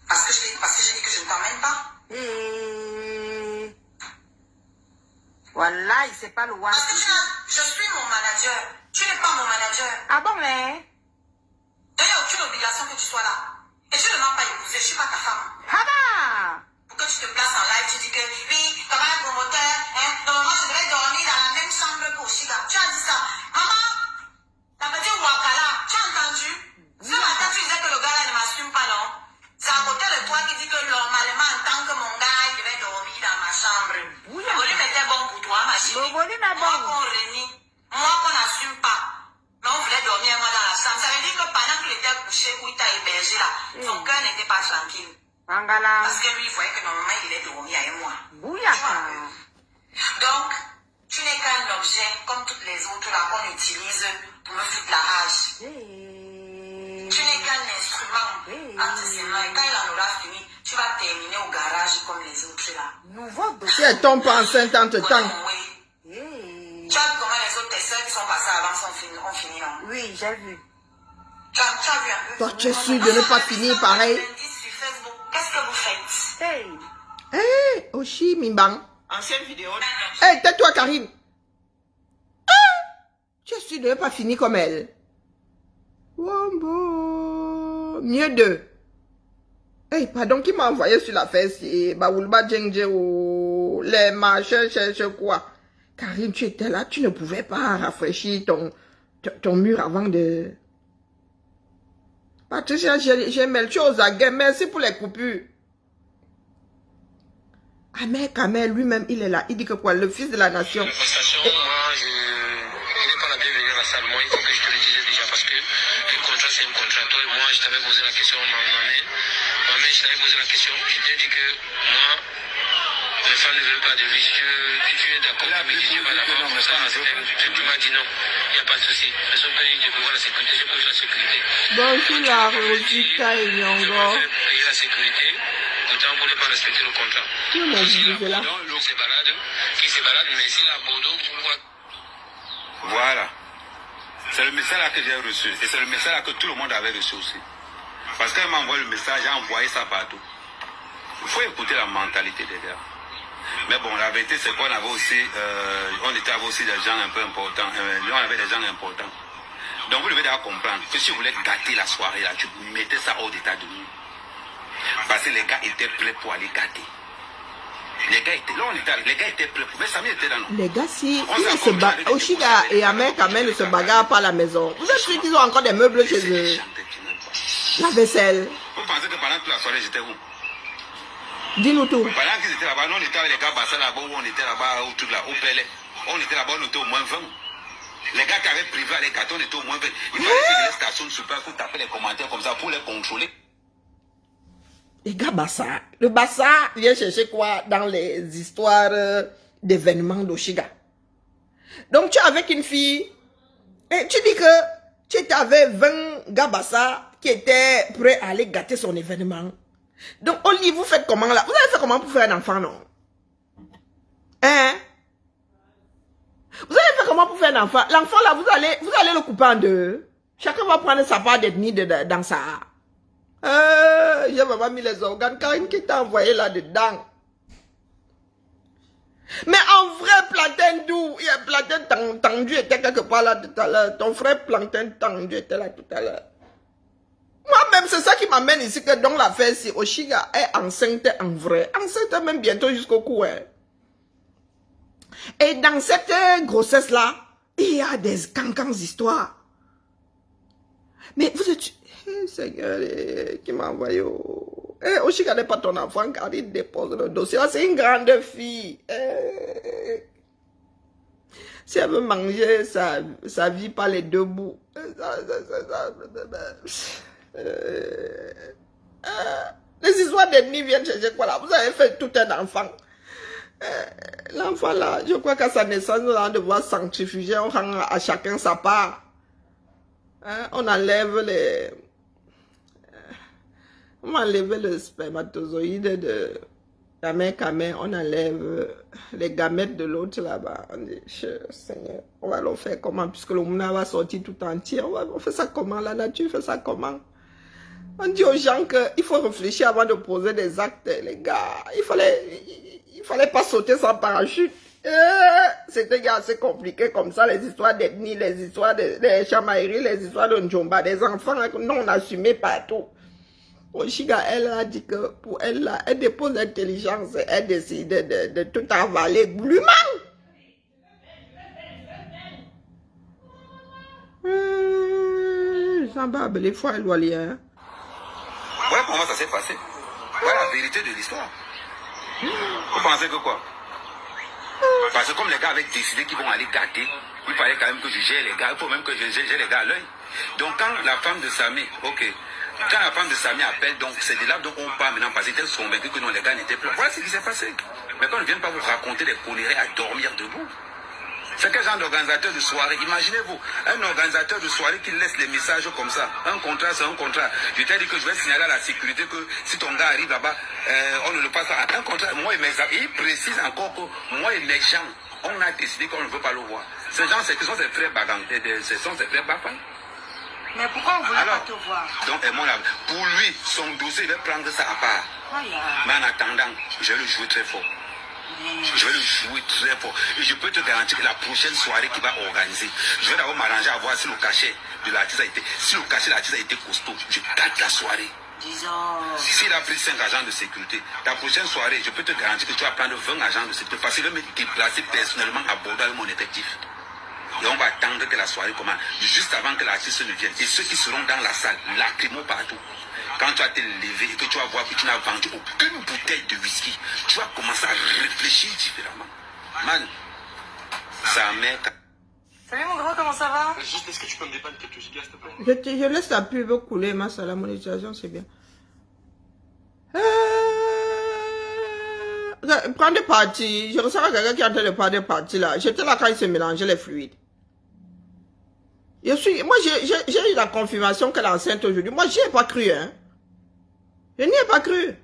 Parce que j'ai dit que je ne t'emmène pas? Hey. Voilà, il c'est pas le Parce que je suis mon manager. Tu n'es pas mon manager. Ah bon, mais? Il n'y a aucune obligation que tu sois là. Et tu ne m'as pas épousé, je ne suis pas ta femme. Haba! Pour que tu te places en live, tu dis que oui, comme un promoteur, normalement je devrais dormir dans la même chambre qu'Oshiga. Tu as dit ça. Maman, t'as pas dit Wakala, tu as entendu? Ce matin, tu disais que le gars là ne m'assume pas, non? C'est à côté de toi qui dit que normalement, en tant que mon gars, il devait dormir dans ma chambre. Oui, le volume était bon pour toi, ma chérie. Le volume est bon. Moi qu'on renie, moi qu'on n'assume pas. Mais on voulait dormir moi dans la chambre. Ça veut dire que pendant qu'il était couché, où il t'a hébergé là, son cœur n'était pas tranquille. Pangalang. Parce que lui, il voyait que normalement, il est dormi avec moi. Bouyaka. Donc, tu n'es qu'un objet, comme toutes les autres là qu'on utilise pour me foutre la rage. Hey. Tu n'es qu'un instrument entre ses mains. Et quand il en aura fini, tu vas terminer au garage comme les autres là. Nouveau Si dossier. elle tombe pas enceinte entre temps. Hey. Tu as vu comment les autres, tes soeurs qui sont passées avant ont fini, non? Oui, j'ai vu. Tu as vu un peu? Toi, tu es sûr de ne pas finir pareil. Sur Facebook, qu'est-ce que vous faites? Hey. Hé, Oshi Mimbang. Ancienne vidéo. Hé, tais-toi, Karine. Tu es sûr de ne pas finir comme elle. Wombo. Mieux d'eux. Hey, pardon, qui m'a envoyé sur la fesse et Baoulba Djengje ou les machins, cherche quoi. Karine, tu étais là, tu ne pouvais pas rafraîchir ton mur avant de... Patricia, j'ai tu aux aguets, merci pour les coupures. Ahmed Kamel lui-même, il est là. Il dit que quoi? Le fils de la nation. La prestation, moi, il n'est pas la bienvenue à la salle. Moi, il faut que je te le dise déjà parce que le contrat, c'est un contrat. Toi et moi, je t'avais posé la question, maman, je t'avais posé la question. Je t'ai dit que moi, les femmes ne veulent pas de lui. Si tu es d'accord, tu me dis, tu vas là-bas. Tu m'as dit non, il n'y a pas de souci. Mais sauf que je peux voir la sécurité, je peux la sécurité. Donc, il a Rosita et Nyongo. Payer la sécurité, autant pour ne pas respecter le contrat. Qui m'a dit là? Qui se balade, mais si la Bordeaux, pourquoi? Voilà. C'est le message là que j'ai reçu. Et c'est le message là que tout le monde avait reçu aussi. Parce qu'elle m'a envoyé le message, j'ai envoyé ça partout. Il faut écouter la mentalité des gars. Mais bon, la vérité, c'est qu'on avait aussi, on était aussi des gens un peu importants. On avait des gens importants. Donc vous devez déjà comprendre que si vous voulez gâter la soirée là, tu mettez ça hors d'état de nuit. Parce que les gars étaient prêts pour aller gâter. Les gars étaient là, les gars étaient prêts. Mais Samy était là, non? Les gars, si ils se bagarrent, Oshiga et Ahmed Kamel ne se bagarrent pas à la maison. Vous êtes sûr qu'ils ont encore des meubles chez eux? La vaisselle. Vous pensez que pendant toute la soirée, j'étais où? Dis-nous tout. Pendant qu'ils étaient là-bas, nous on était avec les gars Bassa là-bas, où on était là-bas, au truc là, au Pelé. On était là-bas, on était au moins 20. Les gars qui avaient privé à les gâteaux, on était au moins 20. Il fallait que les stations super pour taper les commentaires comme ça, pour les contrôler. Les gars Bassa. Le Bassa vient chercher quoi dans les histoires d'événements d'Oshiga? Donc tu es avec une fille et tu dis que tu étais avec 20 gars Bassa qui étaient prêts à aller gâter son événement. Donc Oli, vous faites comment là? Vous avez fait comment pour faire un enfant, non? Hein? Vous avez fait comment pour faire un enfant? L'enfant là, vous allez le couper en deux. Chacun va prendre sa part d'ethnie dans ça. Je n'ai pas mis les organes. Karine qui t'a envoyé là-dedans. Mais en vrai, Plantain d'où? Il y a Plantain tendu était quelque part là tout à l'heure. Ton frère Plantain tendu était là tout à l'heure. Moi-même, c'est ça qui m'amène ici que dans l'affaire, si Oshiga est enceinte en vrai. Enceinte même bientôt jusqu'au cou. Hein. Et dans cette grossesse-là, il y a des cancans histoires. Mais vous êtes... Seigneur, qui m'a envoyé au... Oshiga n'est pas ton enfant car il dépose le dossier. C'est une grande fille. Si elle veut manger sa vie par les deux bouts. Les histoires d'ennemis viennent chercher quoi là? Vous avez fait tout un enfant. L'enfant là, je crois qu'à sa naissance, on va devoir centrifuger, on rend à chacun sa part. On enlève les... On va enlever le spermatozoïde de la mère Kamel, on enlève les gamètes de l'autre là-bas. On dit, Seigneur, on va le faire comment? Puisque le monde va sortir tout entier. On fait ça comment? La nature fait ça comment? On dit aux gens qu'il faut réfléchir avant de poser des actes, les gars. Il fallait pas sauter sans parachute. C'était assez compliqué comme ça, les histoires d'ethnie, les histoires de chamailleries, les histoires de Njomba, des enfants non assumés partout. Oshiga, elle a dit que pour elle, là, elle dépose l'intelligence, elle décide de tout avaler glûment. Jean-Bab, les fois, elle doit lire. Voilà comment ça s'est passé. Voilà la vérité de l'histoire. Vous pensez que quoi? Parce que comme les gars avaient décidé qu'ils vont aller gâter, il fallait quand même que je gère les gars, il faut même que je gère les gars à l'œil. Donc quand la femme de Samy, ok, quand la femme de Samy appelle, donc c'est de là donc on parle maintenant parce qu'elles sont convaincues que non, les gars n'étaient plus. Voilà ce qui s'est passé. Mais quand ils ne viennent pas vous raconter des conneries à dormir debout. C'est quel genre d'organisateur de soirée? Imaginez-vous, un organisateur de soirée qui laisse les messages comme ça. Un contrat, c'est un contrat. Je t'ai dit que je vais signaler à la sécurité que si ton gars arrive là-bas, on ne le passe pas. Un contrat, moi et mes amis, il précise encore que moi et mes gens, on a décidé qu'on ne veut pas le voir. Ces gens, ce sont ses frères Bagam, ce sont ses frères Bafan. Mais pourquoi on ne voulait pas te voir? Donc, pour lui, son dossier, il va prendre ça à part. Voilà. Mais en attendant, je vais le jouer très fort. Je vais le jouer très fort. Et je peux te garantir que la prochaine soirée qu'il va organiser, je vais d'abord m'arranger à voir si le cachet de l'artiste a été... Si le cachet de l'artiste a été costaud, je gâte la soirée. Disons... S'il a pris 5 agents de sécurité, la prochaine soirée, je peux te garantir que tu vas prendre 20 agents de sécurité parce qu'il va me déplacer personnellement à Bordeaux avec mon effectif. Et on va attendre que la soirée commence, juste avant que l'artiste ne vienne. Et ceux qui seront dans la salle, lacrymo partout. quand tu vas te lever et que tu vas voir que tu n'as vendu aucune bouteille de whisky, tu vas commencer à réfléchir différemment. Man, sa mère... Salut mon grand, comment ça va? Juste, est-ce que tu peux me dépanner quelques gigas, s'il te plaît? Je laisse la pub couler, ma la monétisation, c'est bien. Prends des parties. Je ressens quelqu'un qui est en train de prendre des parties là. J'étais là quand il se mélangeait les fluides. Moi, j'ai eu la confirmation qu'elle est enceinte aujourd'hui. Moi, j'y ai pas cru, hein. Je n'y ai pas cru.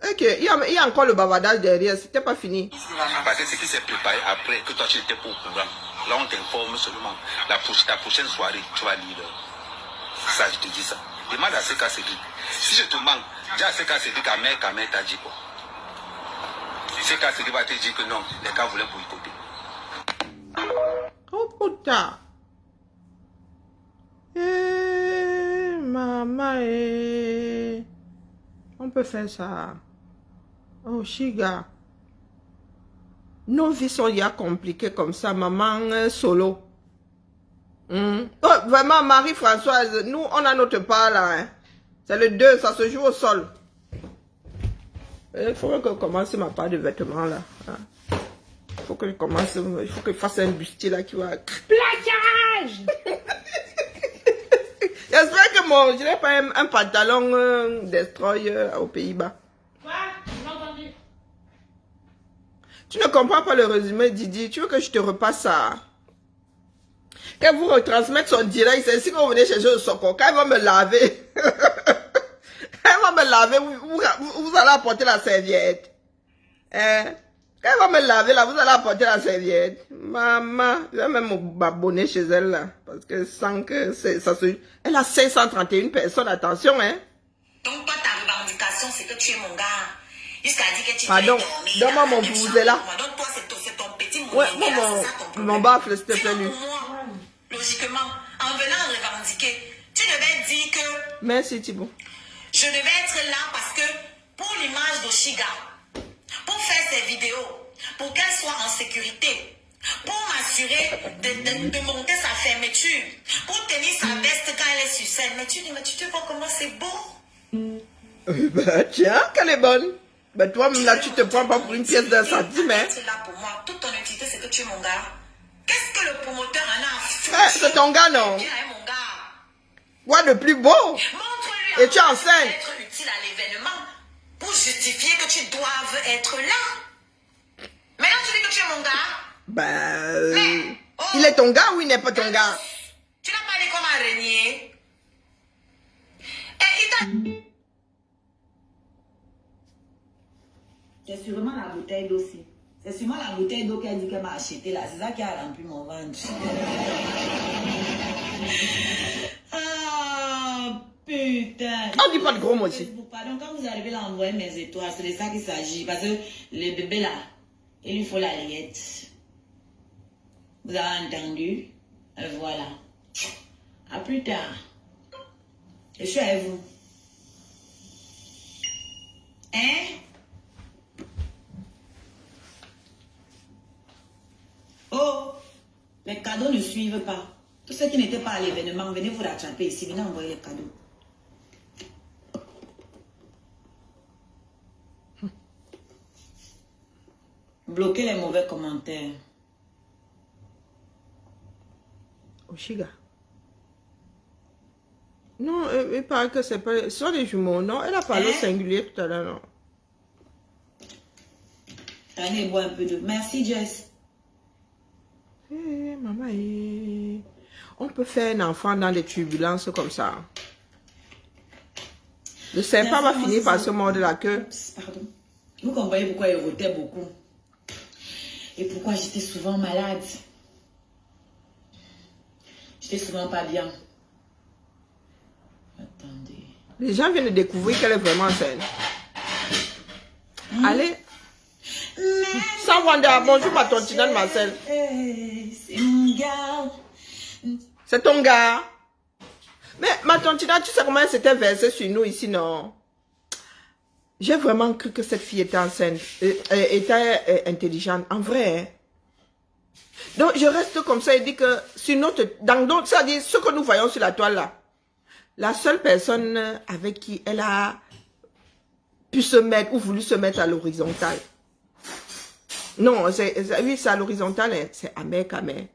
Ok, il y a encore le bavardage derrière, c'était pas fini. Parce que ce qui s'est préparé après, que toi tu n'étais pas au courant. Là, on t'informe seulement. La prochaine soirée, tu vas lire. Ça, je te dis ça. Demande à ce cas c'est dit. Si je te manque, dis à ce cas c'est dit qu'à mère t'a dit quoi. Ce cas c'est dit va te dire que non, les gars voulaient boycotter. Oh putain. Maman, on peut faire ça. Oh, Chiga. Nos vies sont ya compliquées comme ça, maman solo. Oh, vraiment, Marie-Françoise, nous, on a notre part là. Hein. C'est le 2, ça se joue au sol. Il faudrait que je commence ma part de vêtements là. Hein. Il faut que je commence, il faut que je fasse un bustier là qui va... Plaquage. J'espère que je n'ai pas un pantalon destroy aux Pays-Bas. Quoi? J'ai entendu. Tu ne comprends pas le résumé, Didi. Tu veux que je te repasse ça? Qu'elle vous retransmette son direct, c'est ici que vous venez chercher le socor. Quand elle va me laver, elle va me laver, vous allez apporter la serviette. Hein? Quand elle va me laver, là, vous allez apporter la serviette. Maman, je vais même m'abonner chez elle, là. Parce que sans que ça se... Elle a 531 personnes, attention, hein. Donc toi, ta revendication, c'est que tu es mon gars. Jusqu'à dire que tu Pardon, donne-moi mon vuvuzela. Donc toi, c'est ton petit Ouais, mouvement. mon baffle, s'il te plaît, lui. Moi, logiquement, en venant revendiquer, tu devais dire que... Merci, Thibaut. Je devais être là parce que pour l'image d'Oshiga, pour faire ses vidéos, pour qu'elle soit en sécurité, pour m'assurer de monter sa fermeture, pour tenir sa veste quand elle est sur scène. Mais tu te vois comment c'est beau? Bah, tiens, qu'elle est bonne. Bah, toi-même, là, tu te prends pas pour une pièce d'un centime, hein. Tu es là pour moi. Toute ton utilité, c'est que tu es mon gars. Qu'est-ce que le promoteur en a à foutre? C'est ton gars, non? Tu es mon gars. Quoi de plus beau? Montre-lui Et tu es enceinte. être utile à l'événement pour justifier que tu doives être là. Maintenant, tu dis que tu es mon gars. Ben, Mais, oh, il est ton gars ou il n'est pas ton gars? tu n'as pas dit comment régner. Et il t'a... C'est sûrement la bouteille d'eau aussi. C'est sûrement la bouteille d'eau qu'elle dit qu'elle m'a acheté là. C'est ça qui a rempli mon ventre. Ah, putain. On dit pas de gros mots aussi. Pardon, quand vous arrivez là, envoyer mes étoiles, c'est de ça qu'il s'agit. Parce que le bébé là, il lui faut la liette. Vous avez entendu? Voilà. À plus tard. Je suis avec vous. Hein? Oh, les cadeaux ne suivent pas. Tous ceux qui n'étaient pas à l'événement, venez vous rattraper ici. Venez envoyer les cadeaux. Bloquez les mauvais commentaires. Oshiga. Non, il paraît que c'est pas... Ce sont des jumeaux, non? Elle a parlé au singulier tout à l'heure, non? Allez, bois un peu d'eau. Merci, Jess. Maman, on peut faire un enfant dans les turbulences comme ça. Le serpent va finir par se mordre la queue. Pardon. Vous comprenez pourquoi il rotait beaucoup. Et pourquoi j'étais souvent malade. J'étais souvent pas bien. Attendez. Les gens viennent de découvrir qu'elle est vraiment enceinte. Allez. Sans Wanda, bonjour ma tontinante Marcel. C'est mon gars. C'est ton gars. Mais ma tontinante, tu sais comment elle s'était versée sur nous ici, non? J'ai vraiment cru que cette fille était enceinte, était intelligente, en vrai. Hein? Donc je reste comme ça et dis que sur notre, dans d'autres, c'est-à-dire ce que nous voyons sur la toile là, la seule personne avec qui elle a pu se mettre ou voulu se mettre à l'horizontale. Non, oui, c'est à l'horizontale, hein, c'est Amer Kamer.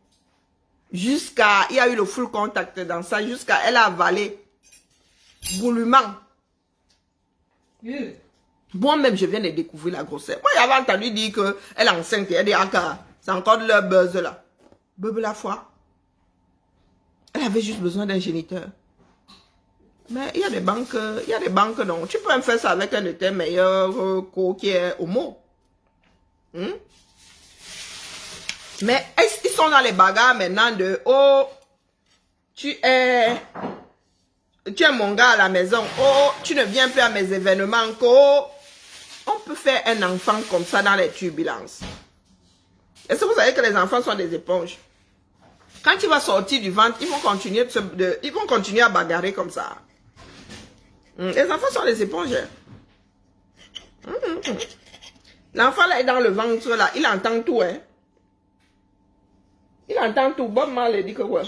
Jusqu'à, il y a eu le full contact dans ça, jusqu'à, elle a avalé goulûment. Moi-même, je viens de découvrir la grossesse. Moi, j'avais entendu dire qu'elle est enceinte, elle dit, c'est encore de leur buzz là. Bebe la foi. Elle avait juste besoin d'un géniteur. Mais il y a des banques, non. Tu peux même faire ça avec un de tes meilleurs qui est homo. Mais ils sont dans les bagarres maintenant de, oh, tu es mon gars à la maison, oh, tu ne viens plus à mes événements, oh. On peut faire un enfant comme ça dans les turbulences. Est-ce que vous savez que les enfants sont des éponges? Quand il va sortir du ventre, ils vont continuer à bagarrer comme ça. Les enfants sont des éponges. L'enfant là est dans le ventre là, il entend tout, hein. Il entend tout. Bob Marley dit que quoi?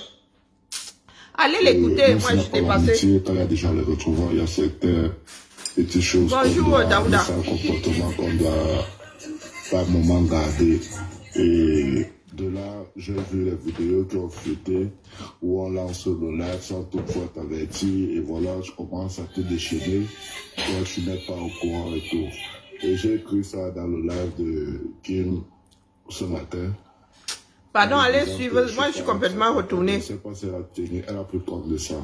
Allez l'écouter, moi je t'ai passé. Quand il y a des gens les retrouvant, il y a cette petite chose. Bonjour Daouda. C'est un comportement qu'on doit par moment garder. Et de là, j'ai vu les vidéos qui ont fuité où on lance le live sans toutefois t'avertir. Et voilà, je commence à te déchaîner. Toi, tu n'es pas au courant et tout. Et j'ai écrit ça dans le live de Kim ce matin. Pardon, allez suivre. Moi, je suis complètement retournée. Je ne sais pas si elle a tenu. Elle a pris compte de ça.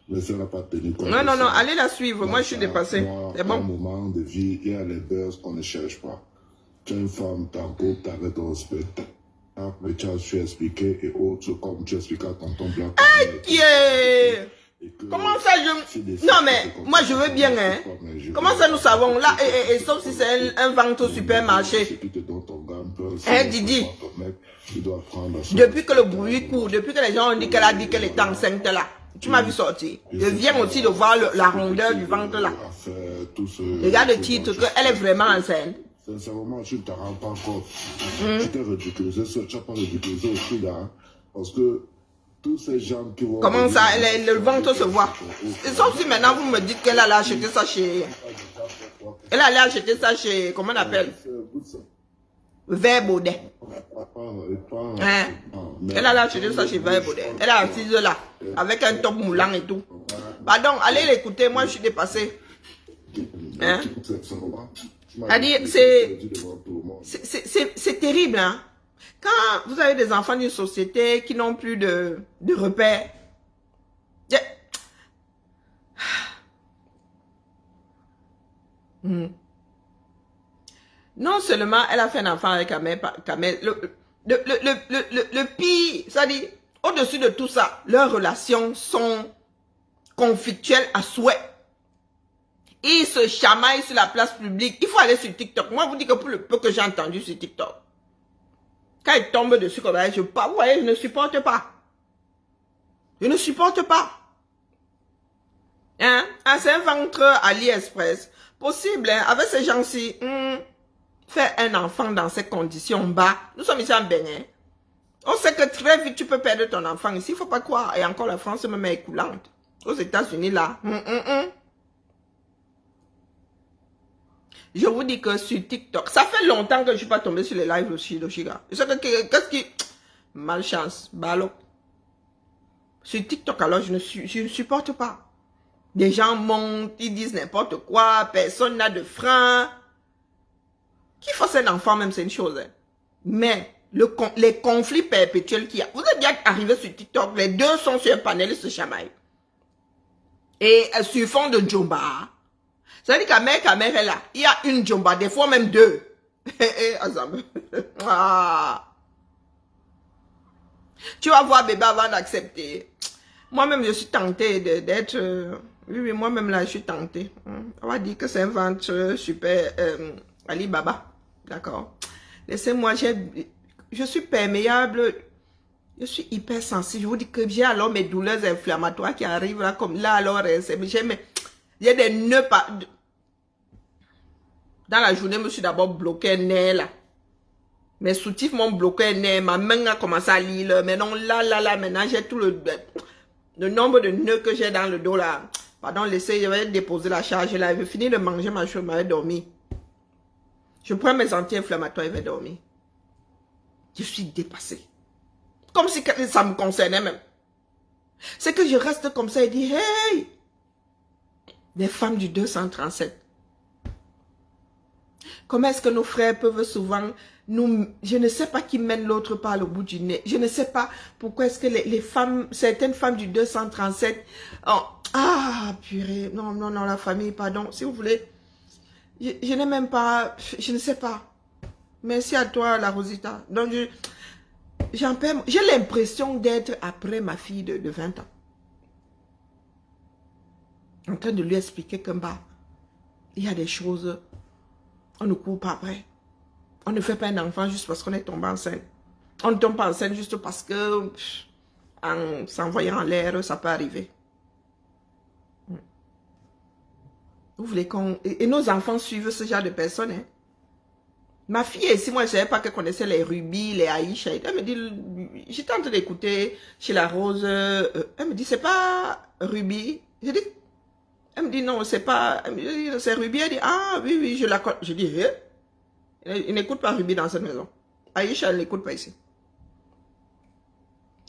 Mais si elle n'a pas tenu compte non, allez la suivre. Moi, je suis dépassée. C'est bon. À un moment de vie, il y a les buzz qu'on ne cherche pas. Tu es une femme, tu as un couple, tu as ton respect. Mais tu as su expliquer et autres, comme tu expliques à tonton Blanc. Comment ça, Non, mais moi, je veux bien, hein. Comment ça, nous savons là, et sauf si c'est un ventre au supermarché. Hein, Didi. Depuis que le bruit court, depuis que les gens ont dit qu'elle a dit qu'elle était enceinte là, tu m'as vu sortir. Je viens aussi de voir la rondeur du ventre là. Regarde le titre, qu'elle est vraiment enceinte. Sincèrement, tu ne te rends pas compte. Tu t'es ridiculisé, tu n'as pas ridiculisé aussi là. Parce que tous ces gens qui vont... Comment ça, le ventre se voit? Et sauf si maintenant vous me dites qu'elle allait acheter ça chez... Elle allait acheter ça chez... Comment on appelle? Vert Baudet. Hein? Elle allait acheter ça chez Vert Baudet. Elle est assise là, avec un top moulant et tout. Pardon, allez l'écouter, moi je suis dépassée. Hein? C'est terrible, hein? Quand vous avez des enfants d'une société qui n'ont plus de repères, non seulement elle a fait un enfant avec Kamer, le pire, c'est-à-dire, au-dessus de tout ça, leurs relations sont conflictuelles à souhait. Ils se chamaillent sur la place publique. Il faut aller sur TikTok. Moi, je vous dis que pour le peu que j'ai entendu sur TikTok, quand ils tombent dessus comme ça, vous voyez, je ne supporte pas. Je ne supporte pas. Hein? Ah, c'est un ventre AliExpress. Possible, hein? Avec ces gens-ci, faire un enfant dans ces conditions bas. Nous sommes ici en Bénin. On sait que très vite, tu peux perdre ton enfant ici. Il ne faut pas croire. Et encore, la France même est coulante. Aux États-Unis, là. Je vous dis que sur TikTok, ça fait longtemps que je ne suis pas tombée sur les lives aussi de Shiga. Qu'est-ce qui... Malchance, ballot. Sur TikTok, alors, je ne supporte pas. Des gens montent, ils disent n'importe quoi, personne n'a de frein. Qui fasse un enfant, même, c'est une chose. Hein. Mais les conflits perpétuels qu'il y a. Vous êtes bien arrivé sur TikTok, les deux sont sur un panel, ils se chamaillent. Et sur fond de Djomba. Ça veut dire qu'à Kamer est là. Il y a une Djomba, des fois même deux. Tu vas voir bébé avant d'accepter. Moi-même, je suis tentée d'être... oui, moi-même là, je suis tentée. On va dire que c'est un ventre super Alibaba. D'accord. Laissez-moi, je suis perméable. Je suis hyper sensible. Je vous dis que j'ai alors mes douleurs inflammatoires qui arrivent là, comme là, alors, il y a des nœuds pas... Dans la journée, je me suis d'abord bloqué un nez là. Mes soutifs m'ont bloqué un nez. Ma main a commencé à lire. Mais non, là, maintenant, j'ai tout le... Le nombre de nœuds que j'ai dans le dos là. Pardon, laissez, je vais déposer la charge là. Je vais finir de manger ma chose, je vais dormir. Je prends mes anti-inflammatoires et je vais dormir. Je suis dépassée. Comme si ça me concernait même. C'est que je reste comme ça et dis, hey! Les femmes du 237. Comment est-ce que nos frères peuvent souvent nous... Je ne sais pas qui mène l'autre par le bout du nez. Je ne sais pas pourquoi est-ce que les femmes, certaines femmes du 237... Oh, ah, purée. Non, non, non, la famille, pardon. Si vous voulez, je n'ai même pas... Je ne sais pas. Merci à toi, la Rosita. Donc, j'en perds... J'ai l'impression d'être après ma fille de 20 ans. En train de lui expliquer que, bah, il y a des choses... On ne court pas après. On ne fait pas un enfant juste parce qu'on est tombé enceinte. On ne tombe pas enceinte juste parce que en s'envoyant en l'air, ça peut arriver. Vous voulez qu'on... Et nos enfants suivent ce genre de personnes. Hein? Ma fille ici, moi, je ne savais pas qu'elle connaissait les Ruby, les Aïcha. Elle me dit, j'étais en train d'écouter chez la Rose. Elle me dit, c'est pas Ruby. Je dis, elle me dit, non, c'est pas... C'est Ruby. Elle dit, ah, oui, oui, je la connais. Je dis, eh? Il n'écoute pas Ruby dans cette maison. Aïcha, elle n'écoute pas ici.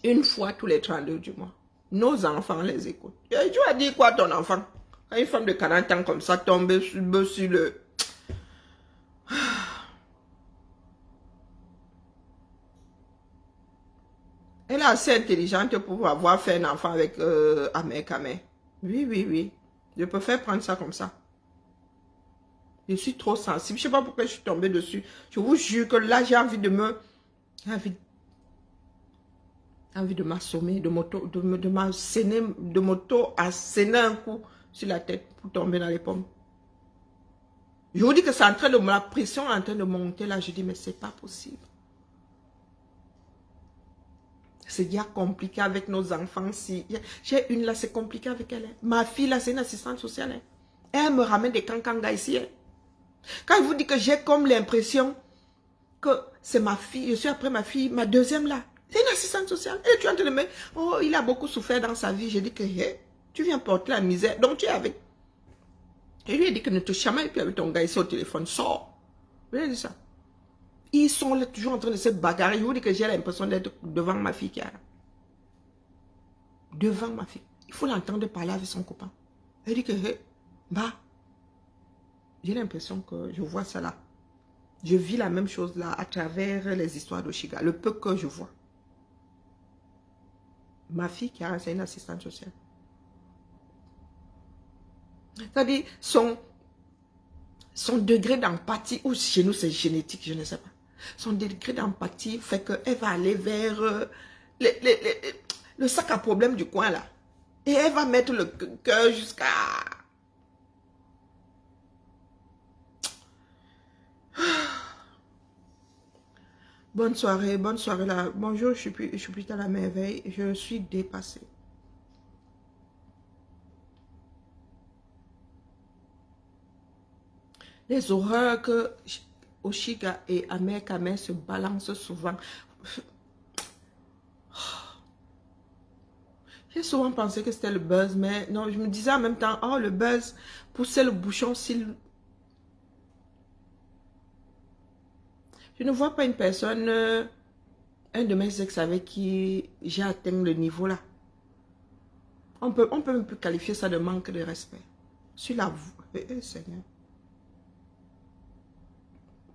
Une fois tous les 32 du mois. Nos enfants les écoutent. Et tu as dit quoi ton enfant? Quand une femme de 40 ans comme ça tombe sur le... Elle est assez intelligente pour avoir fait un enfant avec Amé. Oui, oui, oui. Je préfère prendre ça comme ça. Je suis trop sensible. Je ne sais pas pourquoi je suis tombée dessus. Je vous jure que là, j'ai envie de me... J'ai envie de m'assommer, de m'auto-asséner un coup sur la tête pour tomber dans les pommes. Je vous dis que c'est en train de... La pression est en train de monter là. Je dis, mais c'est pas possible. C'est déjà compliqué avec nos enfants. Si j'ai une là, c'est compliqué avec elle. Hein. Ma fille là, c'est une assistante sociale. Hein. Elle me ramène des cancangas ici. Hein. Quand je vous dis que j'ai comme l'impression que c'est ma fille, je suis après ma fille, ma deuxième là, c'est une assistante sociale. Et tu es en train de me dire, oh, il a beaucoup souffert dans sa vie. J'ai dit que, hey, tu viens porter la misère. Donc tu es avec. Et lui a dit que ne te chamaille plus avec ton gars ici au téléphone. Sors. Je lui ai dit ça. Ils sont là toujours en train de se bagarrer. Je vous dis que j'ai l'impression d'être devant ma fille qui a là. Devant ma fille. Il faut l'entendre parler avec son copain. Elle dit que, hey, bah, j'ai l'impression que je vois ça là. Je vis la même chose là à travers les histoires d'Oshiga. Le peu que je vois. Ma fille qui a, c'est une assistante sociale. C'est-à-dire, son degré d'empathie, ou chez nous c'est génétique, je ne sais pas. Son degré d'empathie fait qu'elle va aller vers le sac à problème du coin là. Et elle va mettre le cœur jusqu'à... Bonne soirée là. Bonjour, je suis plus à la merveille. Je suis dépassée. Les horreurs que Oshiga et Amé Kamé se balancent souvent. J'ai souvent pensé que c'était le buzz, mais non, je me disais en même temps, oh, le buzz poussait le bouchon s'il... Je ne vois pas une personne, un de mes ex avec qui j'ai atteint le niveau là. On peut même plus qualifier ça de manque de respect. Sur la voie, Seigneur.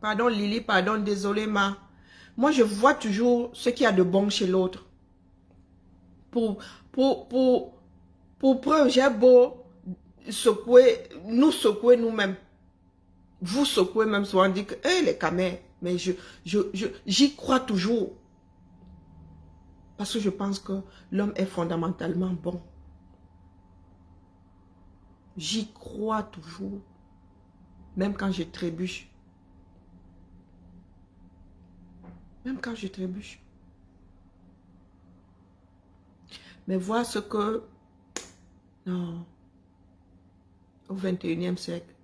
Pardon Lily, pardon, désolé ma. Moi je vois toujours ce qu'il y a de bon chez l'autre. Pour preuve, j'ai beau secouer, nous secouer nous-mêmes. Vous secouez même souvent, dit que, hey, les camés. Mais j'y crois toujours. Parce que je pense que l'homme est fondamentalement bon. J'y crois toujours. Même quand je trébuche. Même quand je trébuche. Mais voir ce que... Non. Au 21e siècle.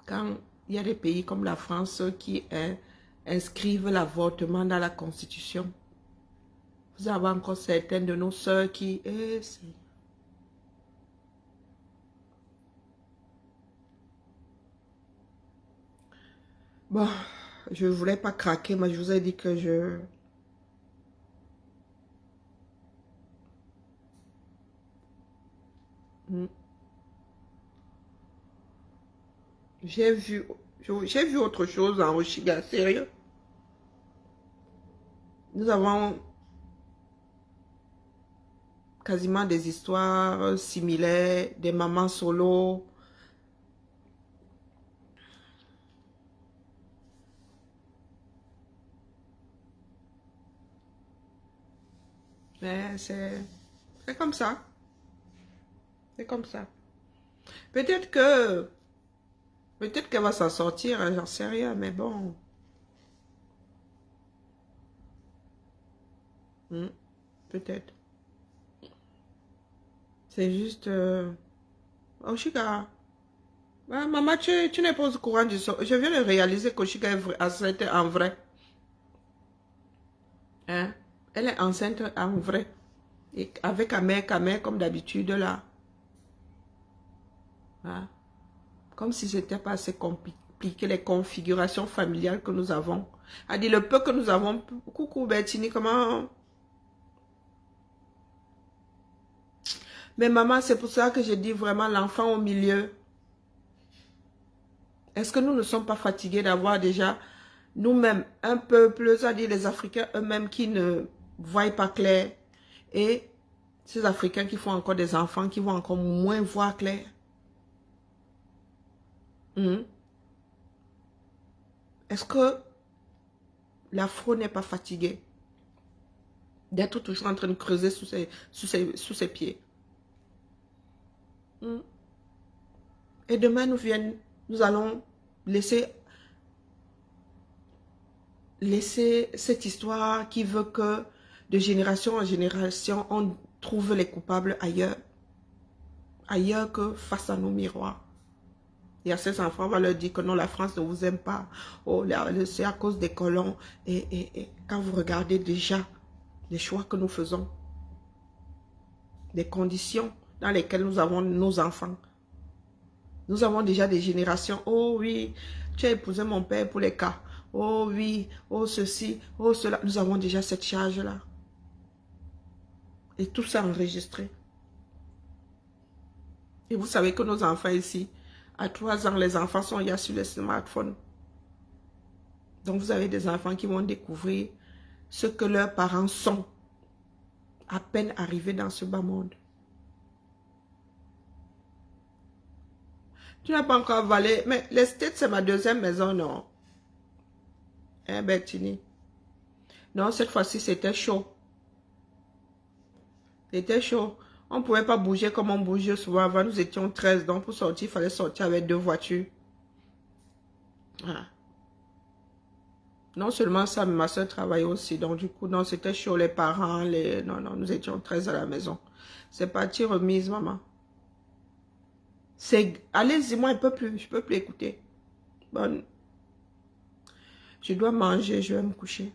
Quand il y a des pays comme la France qui inscrivent l'avortement dans la Constitution, Vous avez encore certaines de nos sœurs qui... Bon, je ne voulais pas craquer, mais je vous ai dit que je... J'ai vu autre chose en Oshiga, sérieux. Nous avons quasiment des histoires similaires, des mamans solo. Mais c'est comme ça. C'est comme ça. Peut-être qu'elle va s'en sortir, hein, j'en sais rien, mais bon. Peut-être. C'est juste... Oshika. Ah, maman, tu n'es pas au courant du sort. Je viens de réaliser qu'Oshika est enceinte en vrai. Hein? Elle est enceinte en vrai. Et avec Kamer, comme d'habitude, là. Hein? Comme si c'était pas assez compliqué, les configurations familiales que nous avons. A dit le peu que nous avons. Coucou Bertini, comment... Mais maman, c'est pour ça que je dis vraiment l'enfant au milieu. Est-ce que nous ne sommes pas fatigués d'avoir déjà nous-mêmes un peuple, c'est-à-dire les Africains eux-mêmes qui ne voient pas clair, et ces Africains qui font encore des enfants qui vont encore moins voir clair. Est-ce que l'Afro n'est pas fatigué d'être toujours en train de creuser sous ses pieds? Et demain nous allons laisser cette histoire qui veut que de génération en génération, on trouve les coupables ailleurs. Ailleurs que face à nos miroirs. Et à ces enfants, on va leur dire que non, la France ne vous aime pas. Oh, c'est à cause des colons. Et quand vous regardez déjà les choix que nous faisons, les conditions dans lesquelles nous avons nos enfants. Nous avons déjà des générations. Oh oui, tu as épousé mon père pour les cas. Oh oui, oh ceci, oh cela. Nous avons déjà cette charge-là. Et tout ça enregistré. Et vous savez que nos enfants ici, à 3 ans, les enfants sont déjà sur les smartphones. Donc vous avez des enfants qui vont découvrir ce que leurs parents sont à peine arrivés dans ce bas monde. Tu n'as pas encore avalé. Mais les States, c'est ma deuxième maison, non? Hein, Bertini? Non, cette fois-ci, c'était chaud. C'était chaud. On ne pouvait pas bouger comme on bougeait souvent. Avant, nous étions 13. Donc, pour sortir, il fallait sortir avec 2 voitures. Ah. Non seulement ça, mais ma soeur travaillait aussi. Donc, du coup, non, c'était chaud. Les parents, Non, nous étions 13 à la maison. C'est parti remise, maman. Allez-y, moi, je ne peux plus écouter. Bon. Je dois manger, je vais me coucher.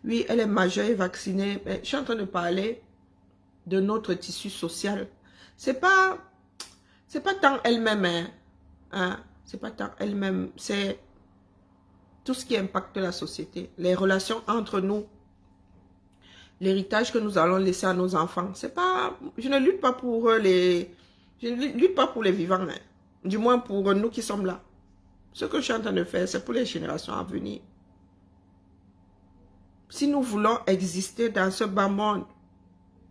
Oui, elle est majeure et vaccinée. Mais je suis en train de parler de notre tissu social. C'est pas tant elle-même. Hein? C'est pas tant elle-même. C'est tout ce qui impacte la société. Les relations entre nous. L'héritage que nous allons laisser à nos enfants. C'est pas... Je ne lutte pas pour les... Je ne lutte pas pour les vivants. Hein. Du moins pour nous qui sommes là. Ce que je suis en train de faire, c'est pour les générations à venir. Si nous voulons exister dans ce bas monde,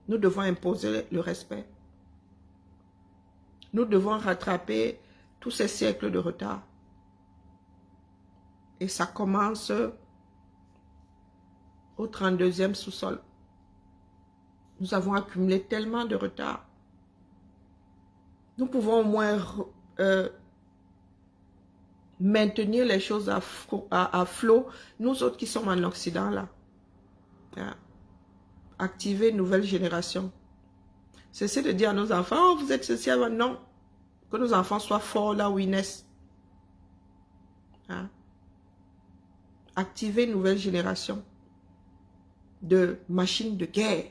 nous devons imposer le respect. Nous devons rattraper tous ces siècles de retard. Et ça commence au 32e sous-sol. Nous avons accumulé tellement de retard. Nous pouvons au moins maintenir les choses à flot. Nous autres qui sommes en Occident, là. Activer une nouvelle génération. Cessez de dire à nos enfants, oh, vous êtes ceci avant. Non. Que nos enfants soient forts là où ils naissent. Activer une nouvelle génération. de machine de guerre.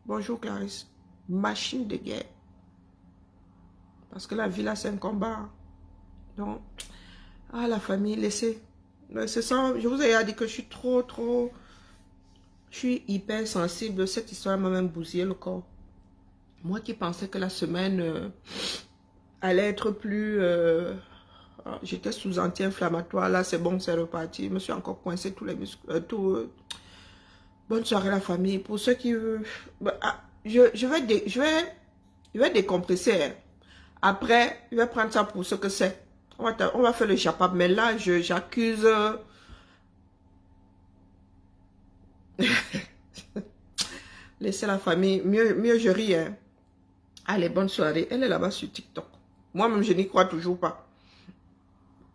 Bonjour Clarisse. Machine de guerre. Parce que la vie là, c'est un combat. Donc, la famille, laissez. C'est ça, je vous ai dit que je suis trop... Je suis hyper sensible. Cette histoire m'a même bousillé le corps. Moi qui pensais que la semaine allait être plus... j'étais sous anti-inflammatoire. Là, c'est bon, c'est reparti. Je me suis encore coincé tous les muscles. Bonne soirée la famille. Pour ceux qui... je vais décompresser. Hein. Après, je vais prendre ça pour ce que c'est. On va faire le chapap. Mais là, j'accuse... Laissez la famille. Mieux je ris. Hein. Allez, bonne soirée. Elle est là-bas sur TikTok. Moi-même, je n'y crois toujours pas.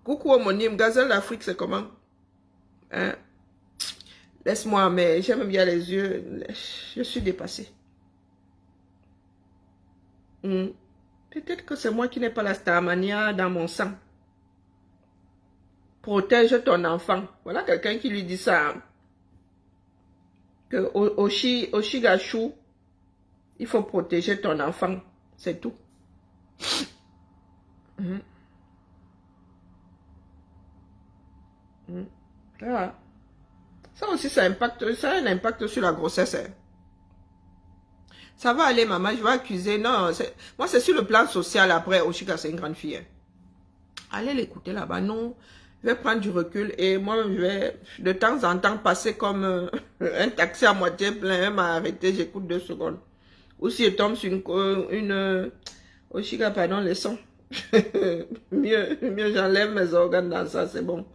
Coucou homonyme. Gazelle d'Afrique, c'est comment? Hein? Laisse-moi, mais j'aime bien les yeux. Je suis dépassée. Peut-être que c'est moi qui n'ai pas la starmania dans mon sang. Protège ton enfant. Voilà quelqu'un qui lui dit ça. Que Oshigashu, il faut protéger ton enfant. C'est tout. Voilà. Ça aussi, ça a un impact sur la grossesse. Hein. Ça va aller, maman, je vais accuser. Non, moi, c'est sur le plan social. Après, Oshika, c'est une grande fille. Hein. Allez l'écouter là-bas. Non, je vais prendre du recul et moi, je vais de temps en temps passer comme un taxi à moitié plein. Elle m'a arrêté, j'écoute 2 secondes. Ou si je tombe sur une Oshika, pardon, les sons. mieux j'enlève mes organes dans ça, c'est bon.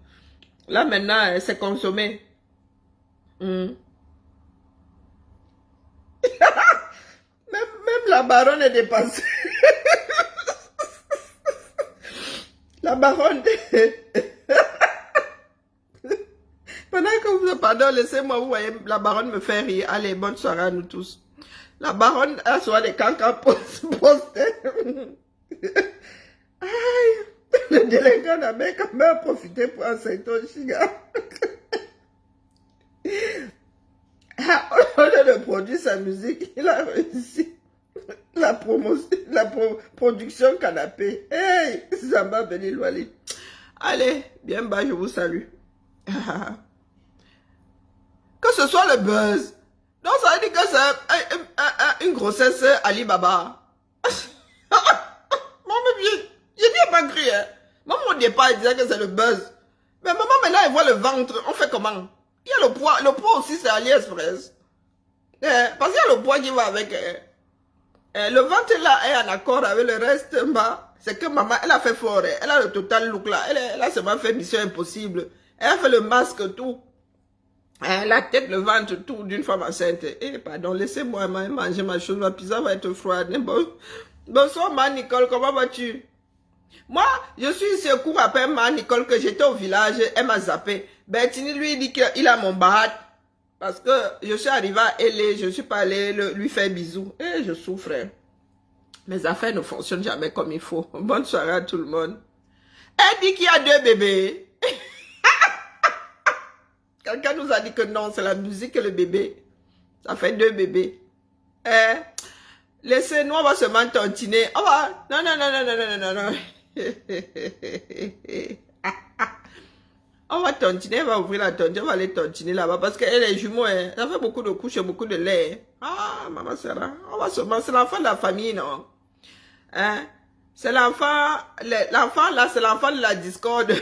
Là, maintenant, c'est consommé. Même la baronne est dépassée. La baronne... Pendant que vous... Pardon, laissez-moi, vous voyez, la baronne me fait rire. Allez, bonne soirée à nous tous. La baronne a soit des cancans postés. Aïe, le délégué n'avait quand même profité pour un secteur chiga. Au lieu de produire sa musique, il a réussi la production canapé. Hey, Zamba Beni Louali. Allez, bien bas, je vous salue. Que ce soit le buzz. Donc ça veut dire que c'est une grossesse Alibaba. Moi, je n'y ai pas cru. Hein. Maman, au départ, elle disait que c'est le buzz. Mais maman, maintenant, elle voit le ventre. On fait comment? Il y a le poids. Le poids aussi, c'est AliExpress. Parce qu'il y a le poids qui va avec. Le ventre là est en accord avec le reste. C'est que maman, elle a fait fort. Elle a le total look là. Elle a seulement fait Mission Impossible. Elle a fait le masque, tout. La tête, le ventre, tout d'une femme enceinte. Pardon, laissez-moi manger ma chose. Ma pizza va être froide. Bonsoir, ma Nicole. Comment vas-tu? Moi, je suis ici au cours après ma Nicole que j'étais au village. Elle m'a zappé. Bertini lui dit qu'il a mon bahat. Parce que je suis arrivée à LA, je ne suis pas allée lui faire bisous. Et je souffre. Mes affaires ne fonctionnent jamais comme il faut. Bonne soirée à tout le monde. Elle dit qu'il y a 2 bébés. Quelqu'un nous a dit que non, c'est la musique et le bébé. Ça fait 2 bébés. Laissez-nous, on va seulement tontiner. On va... Non. On va tontiner, on va ouvrir la tontine, on va aller tontiner là-bas parce qu'elle est jumeau, hein. Ça fait beaucoup de couches et beaucoup de lait. Maman Sarah, on va seulement, c'est l'enfant de la famille, non? Hein? C'est l'enfant là, c'est l'enfant de la discorde.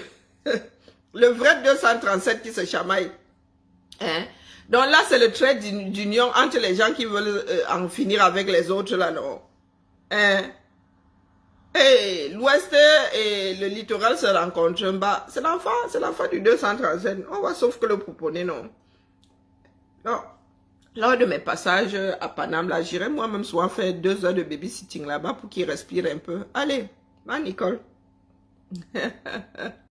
Le vrai 237 qui se chamaille. Hein? Donc là, c'est le trait d'union entre les gens qui veulent en finir avec les autres là, non? Hein? Et l'ouest et le littoral se rencontrent bas. C'est l'enfant du 237. On va sauf que le pouponner, non. Non. Lors de mes passages à Paname, là, j'irai moi-même souvent faire 2 heures de babysitting là-bas pour qu'il respire un peu. Allez, va Nicole.